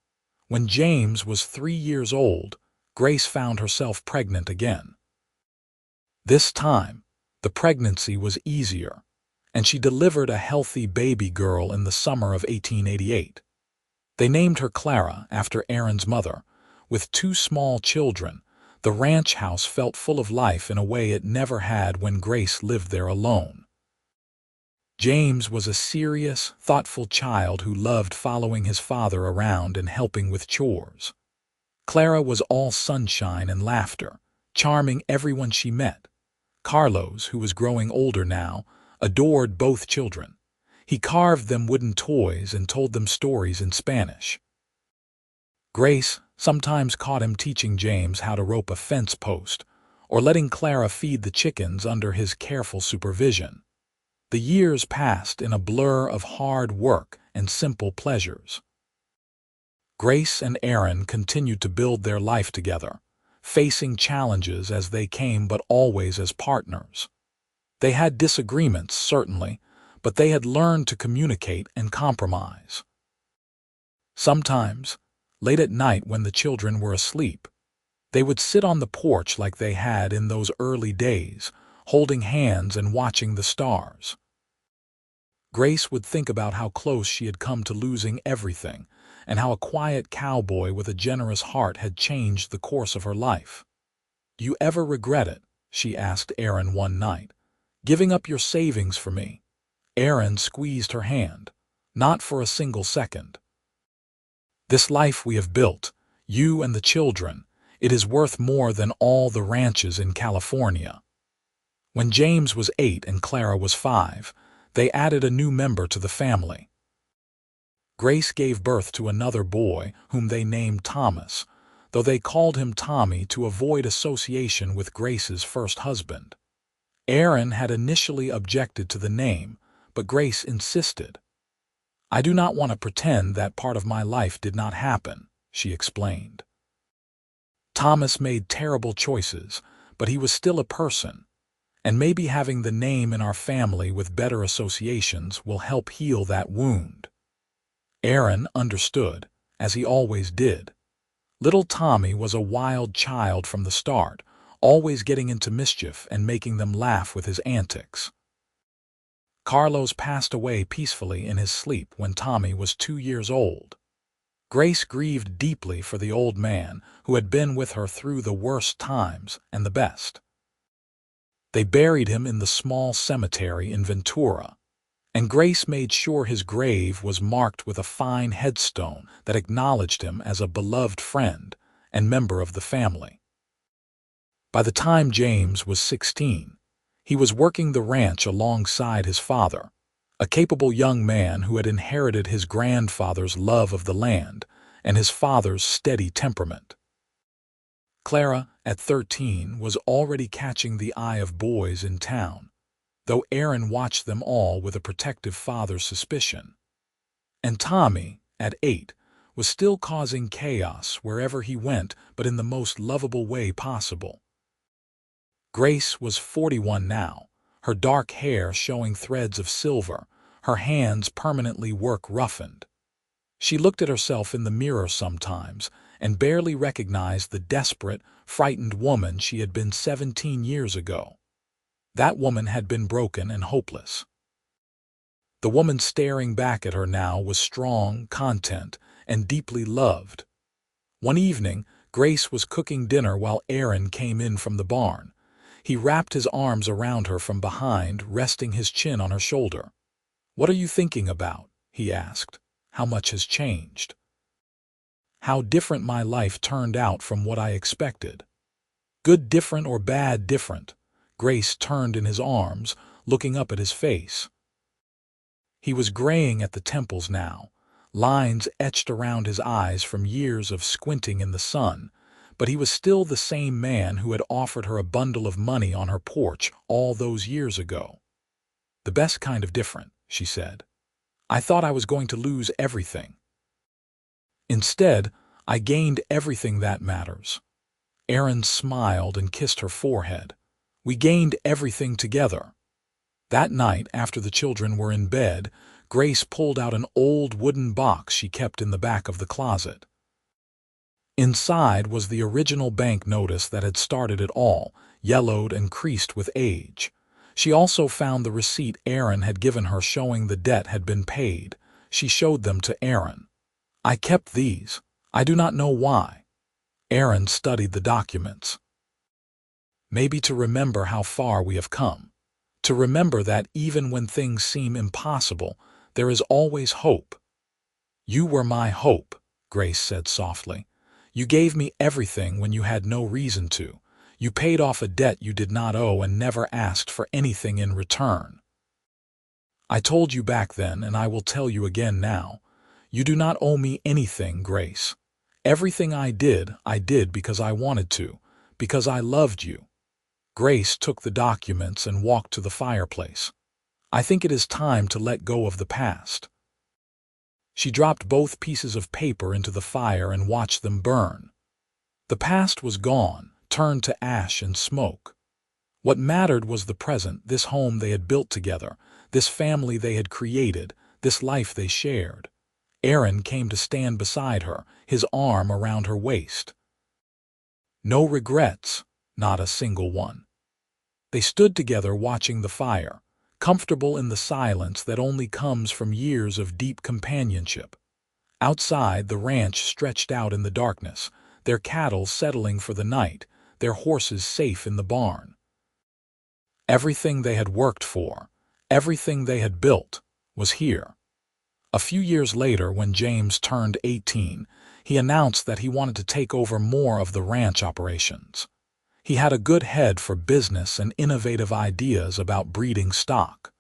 When James was 3 years old, Grace found herself pregnant again. This time, the pregnancy was easier, and she delivered a healthy baby girl in the summer of 1888. They named her Clara after Aaron's mother. With 2 small children, the ranch house felt full of life in a way it never had when Grace lived there alone. James was a serious, thoughtful child who loved following his father around and helping with chores. Clara was all sunshine and laughter, charming everyone she met. Carlos, who was growing older now, adored both children. He carved them wooden toys and told them stories in Spanish. Grace sometimes caught him teaching James how to rope a fence post, or letting Clara feed the chickens under his careful supervision. The years passed in a blur of hard work and simple pleasures. Grace and Aaron continued to build their life together, facing challenges as they came but always as partners. They had disagreements, certainly, but they had learned to communicate and compromise. Sometimes, late at night when the children were asleep, they would sit on the porch like they had in those early days, holding hands and watching the stars. Grace would think about how close she had come to losing everything, and how a quiet cowboy with a generous heart had changed the course of her life. "Do you ever regret it?" she asked Aaron one night. "Giving up your savings for me?" Aaron squeezed her hand. "Not for a single second. This life we have built, you and the children, it is worth more than all the ranches in California." When James was 8 and Clara was 5, they added a new member to the family. Grace gave birth to another boy whom they named Thomas, though they called him Tommy to avoid association with Grace's first husband. Aaron had initially objected to the name, but Grace insisted. "I do not want to pretend that part of my life did not happen," she explained. Thomas made terrible choices, but he was still a person, and maybe having the name in our family with better associations will help heal that wound. Aaron understood, as he always did. Little Tommy was a wild child from the start, always getting into mischief and making them laugh with his antics. Carlos passed away peacefully in his sleep when Tommy was 2 years old. Grace grieved deeply for the old man who had been with her through the worst times and the best. They buried him in the small cemetery in Ventura, and Grace made sure his grave was marked with a fine headstone that acknowledged him as a beloved friend and member of the family. By the time James was 16, he was working the ranch alongside his father, a capable young man who had inherited his grandfather's love of the land and his father's steady temperament. Clara, at 13, was already catching the eye of boys in town, though Aaron watched them all with a protective father's suspicion. And Tommy, at 8, was still causing chaos wherever he went, but in the most lovable way possible. Grace was 41 now, her dark hair showing threads of silver, her hands permanently work-roughened. She looked at herself in the mirror sometimes and barely recognized the desperate, frightened woman she had been 17 years ago. That woman had been broken and hopeless. The woman staring back at her now was strong, content, and deeply loved. One evening, Grace was cooking dinner while Aaron came in from the barn. He wrapped his arms around her from behind, resting his chin on her shoulder. "What are you thinking about?" he asked. "How much has changed?" "How different my life turned out from what I expected." Good different or bad different? Grace turned in his arms, looking up at his face. He was graying at the temples now, lines etched around his eyes from years of squinting in the sun, but he was still the same man who had offered her a bundle of money on her porch all those years ago. "The best kind of different," she said. "I thought I was going to lose everything. Instead, I gained everything that matters." Aaron smiled and kissed her forehead. "We gained everything together." That night, after the children were in bed, Grace pulled out an old wooden box she kept in the back of the closet. Inside was the original bank notice that had started it all, yellowed and creased with age. She also found the receipt Aaron had given her showing the debt had been paid. She showed them to Aaron. "I kept these. I do not know why." Aaron studied the documents. "Maybe to remember how far we have come. To remember that even when things seem impossible, there is always hope." "You were my hope," Grace said softly. "You gave me everything when you had no reason to. You paid off a debt you did not owe and never asked for anything in return. I told you back then, and I will tell you again now. You do not owe me anything, Grace. Everything I did because I wanted to, because I loved you." Grace took the documents and walked to the fireplace. "I think it is time to let go of the past." She dropped both pieces of paper into the fire and watched them burn. The past was gone, turned to ash and smoke. What mattered was the present, this home they had built together, this family they had created, this life they shared. Aaron came to stand beside her, his arm around her waist. "No regrets, not a single one." They stood together watching the fire, comfortable in the silence that only comes from years of deep companionship. Outside, the ranch stretched out in the darkness, their cattle settling for the night, their horses safe in the barn. Everything they had worked for, everything they had built, was here. A few years later, when James turned 18, he announced that he wanted to take over more of the ranch operations. He had a good head for business and innovative ideas about breeding stock.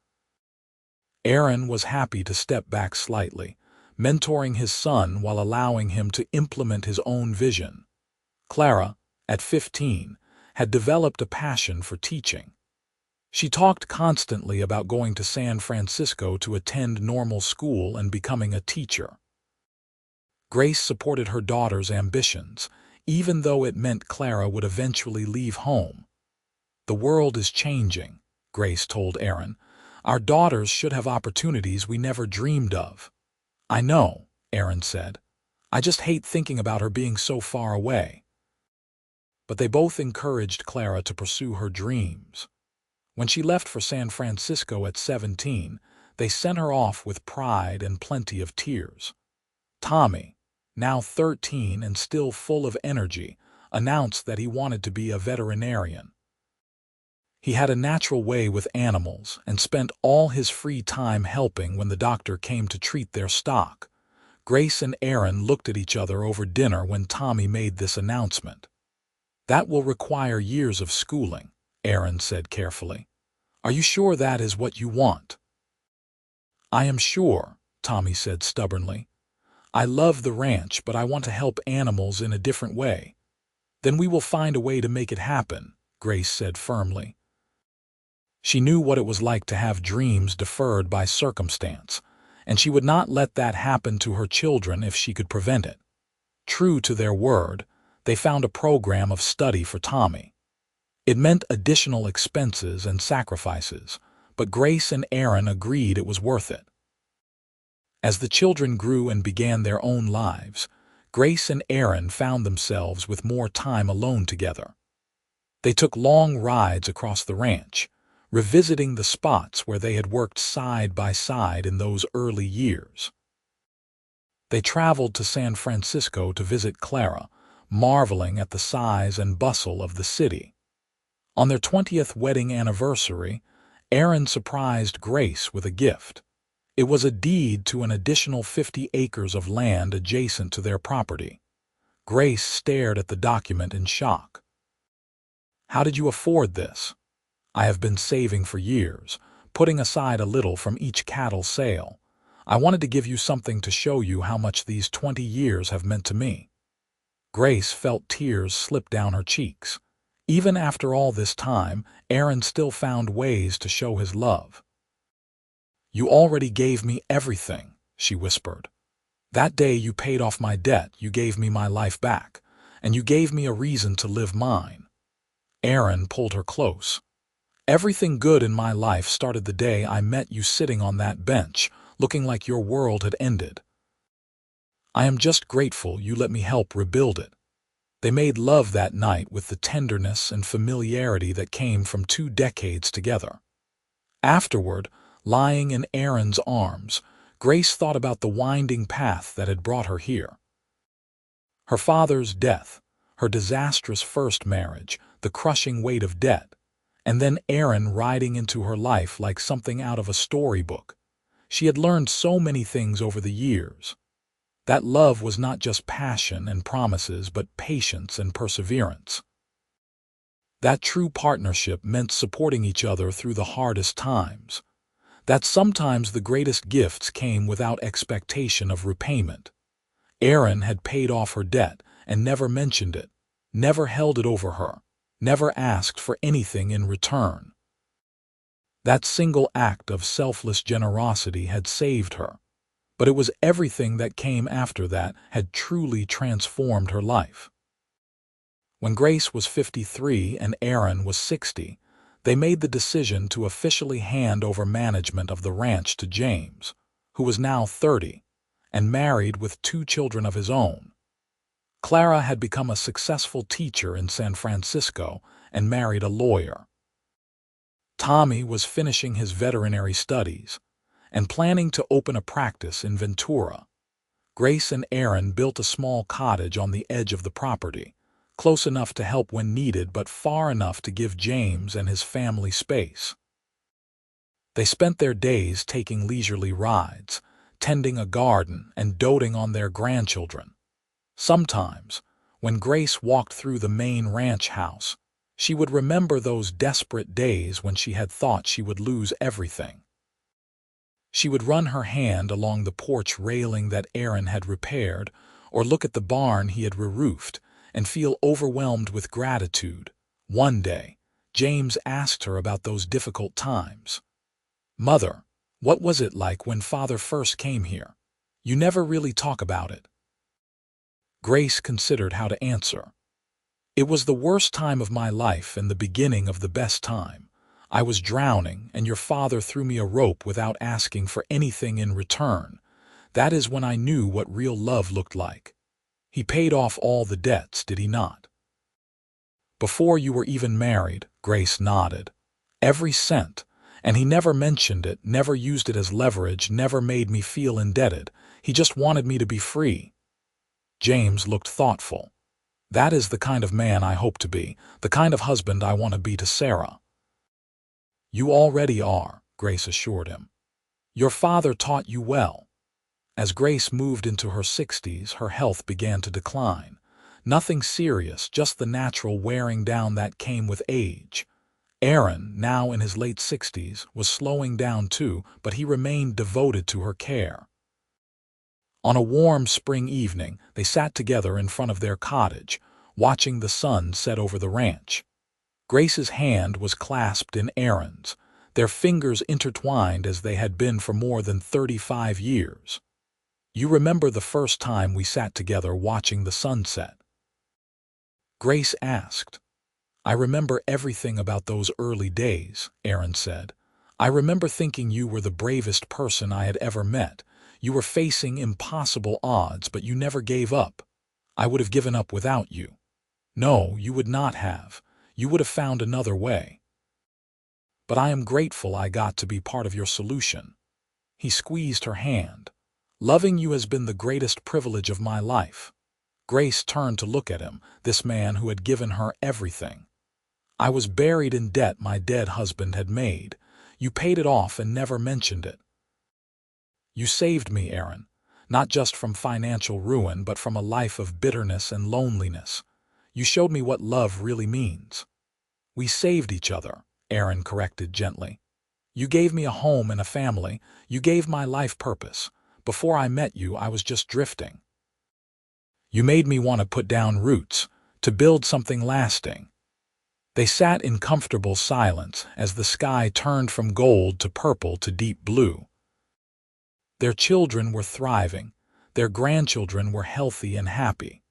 Aaron was happy to step back slightly, mentoring his son while allowing him to implement his own vision. Clara, at 15, had developed a passion for teaching. She talked constantly about going to San Francisco to attend normal school and becoming a teacher. Grace supported her daughter's ambitions, even though it meant Clara would eventually leave home. "The world is changing," Grace told Aaron. "Our daughters should have opportunities we never dreamed of." "I know," Aaron said. "I just hate thinking about her being so far away." But they both encouraged Clara to pursue her dreams. When she left for San Francisco at 17, they sent her off with pride and plenty of tears. Tommy, now 13 and still full of energy, announced that he wanted to be a veterinarian. He had a natural way with animals and spent all his free time helping when the doctor came to treat their stock. Grace and Aaron looked at each other over dinner when Tommy made this announcement. "That will require years of schooling," Aaron said carefully. "Are you sure that is what you want?" "I am sure," Tommy said stubbornly. "I love the ranch, but I want to help animals in a different way." "Then we will find a way to make it happen," Grace said firmly. She knew what it was like to have dreams deferred by circumstance, and she would not let that happen to her children if she could prevent it. True to their word, they found a program of study for Tommy. It meant additional expenses and sacrifices, but Grace and Aaron agreed it was worth it. As the children grew and began their own lives, Grace and Aaron found themselves with more time alone together. They took long rides across the ranch, revisiting the spots where they had worked side by side in those early years. They traveled to San Francisco to visit Clara, marveling at the size and bustle of the city. On their 20th wedding anniversary, Aaron surprised Grace with a gift. It was a deed to an additional 50 acres of land adjacent to their property. Grace stared at the document in shock. How did you afford this? I have been saving for years, putting aside a little from each cattle sale. I wanted to give you something to show you how much these 20 years have meant to me. Grace felt tears slip down her cheeks. Even after all this time, Aaron still found ways to show his love. You already gave me everything, she whispered. That day you paid off my debt, you gave me my life back, and you gave me a reason to live mine. Aaron pulled her close. Everything good in my life started the day I met you sitting on that bench, looking like your world had ended. I am just grateful you let me help rebuild it. They made love that night with the tenderness and familiarity that came from 2 decades together. Afterward, lying in Aaron's arms, Grace thought about the winding path that had brought her here. Her father's death, her disastrous first marriage, the crushing weight of debt, and then Aaron riding into her life like something out of a storybook. She had learned so many things over the years. That love was not just passion and promises, but patience and perseverance. That true partnership meant supporting each other through the hardest times. That sometimes the greatest gifts came without expectation of repayment. Aaron had paid off her debt and never mentioned it, never held it over her, never asked for anything in return. That single act of selfless generosity had saved her, but it was everything that came after that had truly transformed her life. When Grace was 53 and Aaron was 60, they made the decision to officially hand over management of the ranch to James, who was now 30, and married with 2 children of his own. Clara had become a successful teacher in San Francisco and married a lawyer. Tommy was finishing his veterinary studies and planning to open a practice in Ventura. Grace and Aaron built a small cottage on the edge of the property, close enough to help when needed but far enough to give James and his family space. They spent their days taking leisurely rides, tending a garden, and doting on their grandchildren. Sometimes, when Grace walked through the main ranch house, she would remember those desperate days when she had thought she would lose everything. She would run her hand along the porch railing that Aaron had repaired, or look at the barn he had re-roofed, and feel overwhelmed with gratitude. One day, James asked her about those difficult times. "Mother, what was it like when Father first came here? You never really talk about it." Grace considered how to answer. "It was the worst time of my life and the beginning of the best time. I was drowning, and your father threw me a rope without asking for anything in return. That is when I knew what real love looked like. He paid off all the debts, did he not?" "Before you were even married," Grace nodded. "Every cent. And he never mentioned it, never used it as leverage, never made me feel indebted. He just wanted me to be free." James looked thoughtful. "That is the kind of man I hope to be, the kind of husband I want to be to Sarah." "You already are," Grace assured him. "Your father taught you well." As Grace moved into her 60s, her health began to decline. Nothing serious, just the natural wearing down that came with age. Aaron, now in his late 60s, was slowing down too, but he remained devoted to her care. On a warm spring evening, they sat together in front of their cottage, watching the sun set over the ranch. Grace's hand was clasped in Aaron's, their fingers intertwined as they had been for more than 35 years. "You remember the first time we sat together watching the sunset?" Grace asked. "I remember everything about those early days," Aaron said. "I remember thinking you were the bravest person I had ever met. You were facing impossible odds, but you never gave up. I would have given up without you." "No, you would not have. You would have found another way. But I am grateful I got to be part of your solution." He squeezed her hand. "Loving you has been the greatest privilege of my life." Grace turned to look at him, this man who had given her everything. "I was buried in debt my dead husband had made. You paid it off and never mentioned it. You saved me, Aaron, not just from financial ruin, but from a life of bitterness and loneliness. You showed me what love really means." "We saved each other," Aaron corrected gently. "You gave me a home and a family. You gave my life purpose. Before I met you, I was just drifting. You made me want to put down roots, to build something lasting." They sat in comfortable silence as the sky turned from gold to purple to deep blue. Their children were thriving, their grandchildren were healthy and happy,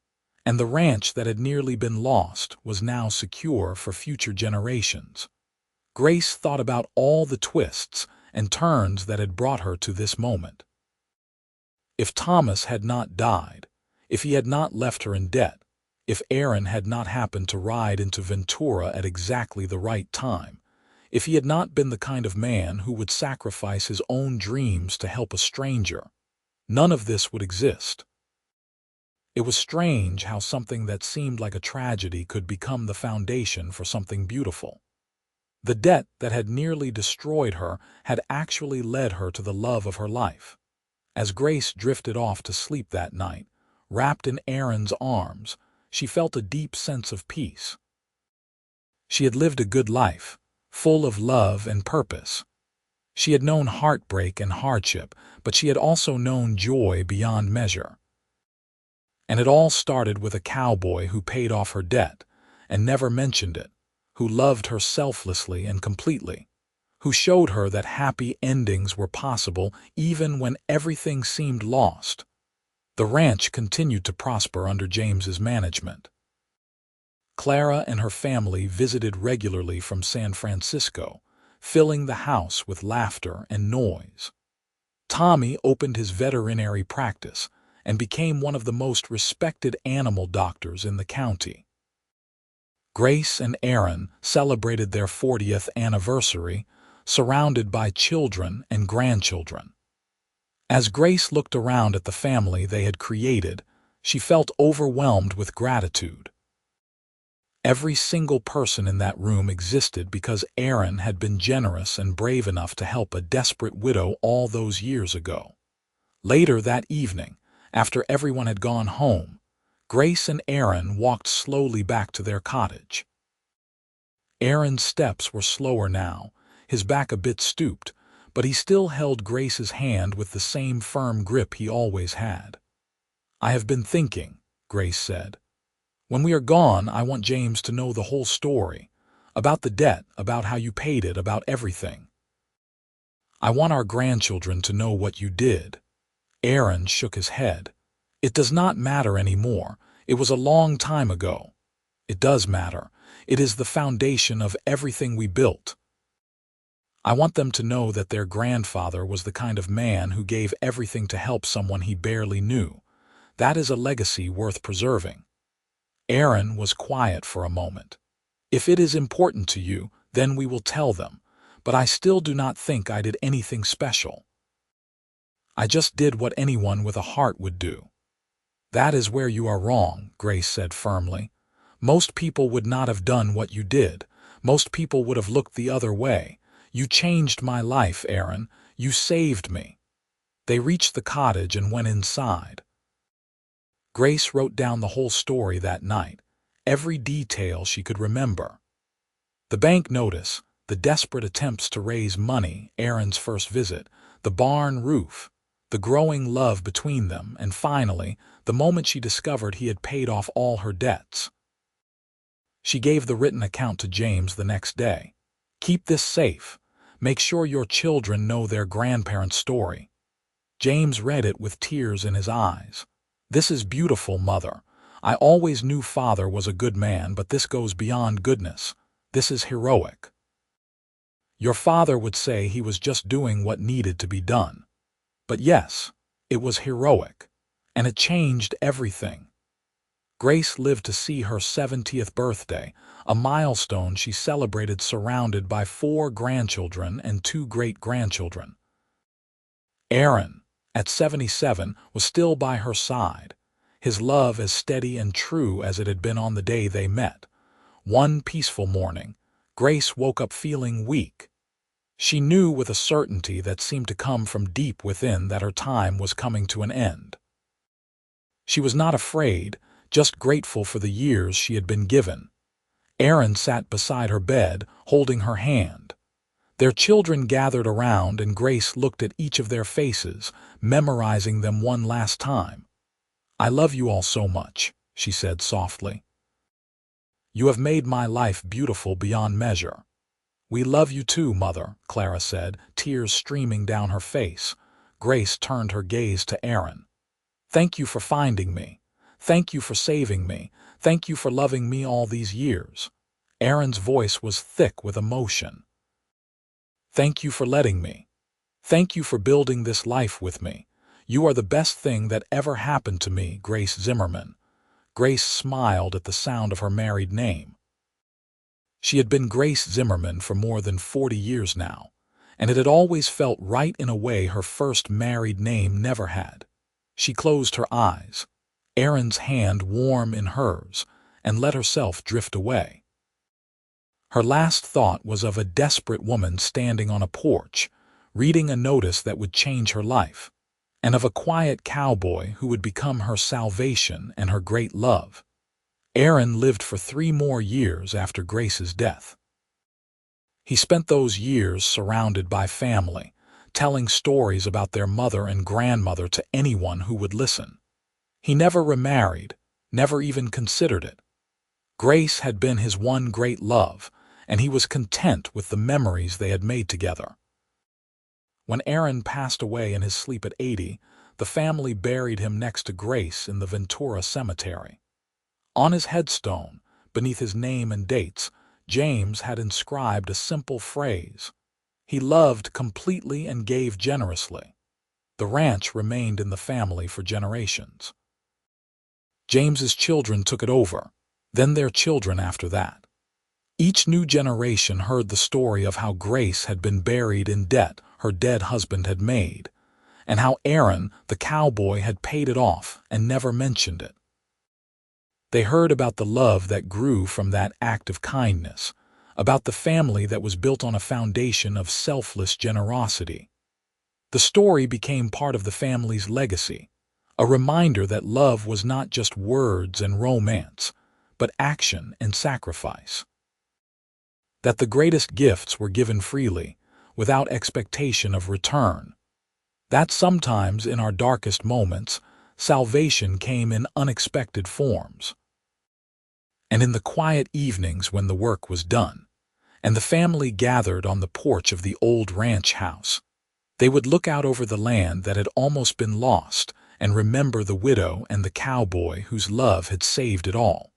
and the ranch that had nearly been lost was now secure for future generations. Grace thought about all the twists and turns that had brought her to this moment. If Thomas had not died, if he had not left her in debt, if Aaron had not happened to ride into Ventura at exactly the right time, if he had not been the kind of man who would sacrifice his own dreams to help a stranger, none of this would exist. It was strange how something that seemed like a tragedy could become the foundation for something beautiful. The debt that had nearly destroyed her had actually led her to the love of her life. As Grace drifted off to sleep that night, wrapped in Aaron's arms, she felt a deep sense of peace. She had lived a good life, full of love and purpose. She had known heartbreak and hardship, but she had also known joy beyond measure. And it all started with a cowboy who paid off her debt and never mentioned it, who loved her selflessly and completely, who showed her that happy endings were possible even when everything seemed lost. The ranch continued to prosper under James's management. Clara and her family visited regularly from San Francisco, filling the house with laughter and noise. Tommy opened his veterinary practice and became one of the most respected animal doctors in the county. Grace and Aaron celebrated their 40th anniversary, surrounded by children and grandchildren. As Grace looked around at the family they had created, she felt overwhelmed with gratitude. Every single person in that room existed because Aaron had been generous and brave enough to help a desperate widow all those years ago. Later that evening, after everyone had gone home, Grace and Aaron walked slowly back to their cottage. Aaron's steps were slower now, his back a bit stooped, but he still held Grace's hand with the same firm grip he always had. "I have been thinking," Grace said. "When we are gone, I want James to know the whole story, about the debt, about how you paid it, about everything. I want our grandchildren to know what you did." Aaron shook his head. "It does not matter anymore. It was a long time ago." "It does matter. It is the foundation of everything we built. I want them to know that their grandfather was the kind of man who gave everything to help someone he barely knew. That is a legacy worth preserving." Aaron was quiet for a moment. "If it is important to you, then we will tell them, but I still do not think I did anything special. I just did what anyone with a heart would do." "That is where you are wrong," Grace said firmly. "Most people would not have done what you did. Most people would have looked the other way. You changed my life, Aaron. You saved me." They reached the cottage and went inside. Grace wrote down the whole story that night, every detail she could remember. The bank notice, the desperate attempts to raise money, Aaron's first visit, the barn roof, the growing love between them, and finally, the moment she discovered he had paid off all her debts. She gave the written account to James the next day. "Keep this safe. Make sure your children know their grandparents' story." James read it with tears in his eyes. "This is beautiful, Mother. I always knew Father was a good man, but this goes beyond goodness. This is heroic. Your father would say he was just doing what needed to be done. But yes, it was heroic, and it changed everything." Grace lived to see her 70th birthday, a milestone she celebrated surrounded by 4 grandchildren and 2 great-grandchildren. Aaron, at 77, was still by her side, his love as steady and true as it had been on the day they met. One peaceful morning, Grace woke up feeling weak. She knew with a certainty that seemed to come from deep within that her time was coming to an end. She was not afraid, just grateful for the years she had been given. Aaron sat beside her bed, holding her hand. Their children gathered around, and Grace looked at each of their faces, memorizing them one last time. "I love you all so much," she said softly. "You have made my life beautiful beyond measure." "We love you too, Mother," Clara said, tears streaming down her face. Grace turned her gaze to Aaron. "Thank you for finding me. Thank you for saving me. Thank you for loving me all these years." Aaron's voice was thick with emotion. "Thank you for letting me. Thank you for building this life with me. You are the best thing that ever happened to me, Grace Zimmerman." Grace smiled at the sound of her married name. She had been Grace Zimmerman for more than 40 years now, and it had always felt right in a way her first married name never had. She closed her eyes, Aaron's hand warm in hers, and let herself drift away. Her last thought was of a desperate woman standing on a porch, reading a notice that would change her life, and of a quiet cowboy who would become her salvation and her great love. Aaron lived for 3 more years after Grace's death. He spent those years surrounded by family, telling stories about their mother and grandmother to anyone who would listen. He never remarried, never even considered it. Grace had been his one great love, and he was content with the memories they had made together. When Aaron passed away in his sleep at 80, the family buried him next to Grace in the Ventura Cemetery. On his headstone, beneath his name and dates, James had inscribed a simple phrase: "He loved completely and gave generously." The ranch remained in the family for generations. James's children took it over, then their children after that. Each new generation heard the story of how Grace had been buried in debt her dead husband had made, and how Aaron, the cowboy, had paid it off and never mentioned it. They heard about the love that grew from that act of kindness, about the family that was built on a foundation of selfless generosity. The story became part of the family's legacy, a reminder that love was not just words and romance, but action and sacrifice. That the greatest gifts were given freely, without expectation of return. That sometimes, in our darkest moments, salvation came in unexpected forms. And in the quiet evenings when the work was done, and the family gathered on the porch of the old ranch house, they would look out over the land that had almost been lost and remember the widow and the cowboy whose love had saved it all.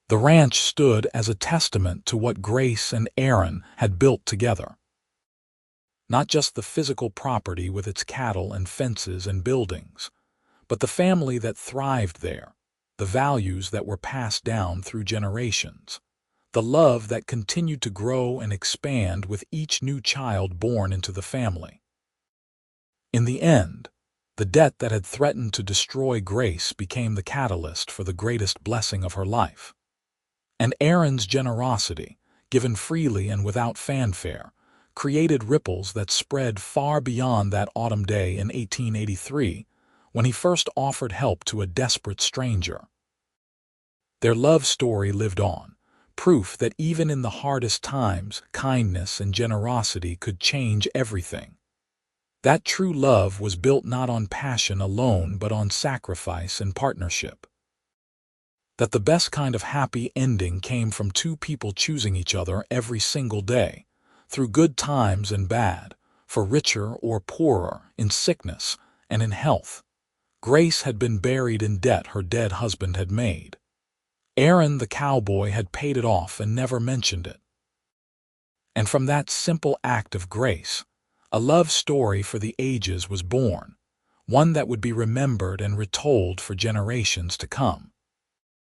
The ranch stood as a testament to what Grace and Aaron had built together. Not just the physical property with its cattle and fences and buildings, but the family that thrived there, the values that were passed down through generations, the love that continued to grow and expand with each new child born into the family. In the end, the debt that had threatened to destroy Grace became the catalyst for the greatest blessing of her life. And Aaron's generosity, given freely and without fanfare, created ripples that spread far beyond that autumn day in 1883, when he first offered help to a desperate stranger. Their love story lived on, proof that even in the hardest times, kindness and generosity could change everything. That true love was built not on passion alone, but on sacrifice and partnership. That the best kind of happy ending came from 2 people choosing each other every single day, through good times and bad, for richer or poorer, in sickness and in health. Grace had been buried in debt her dead husband had made. Aaron, the cowboy, had paid it off and never mentioned it. And from that simple act of grace, a love story for the ages was born, one that would be remembered and retold for generations to come.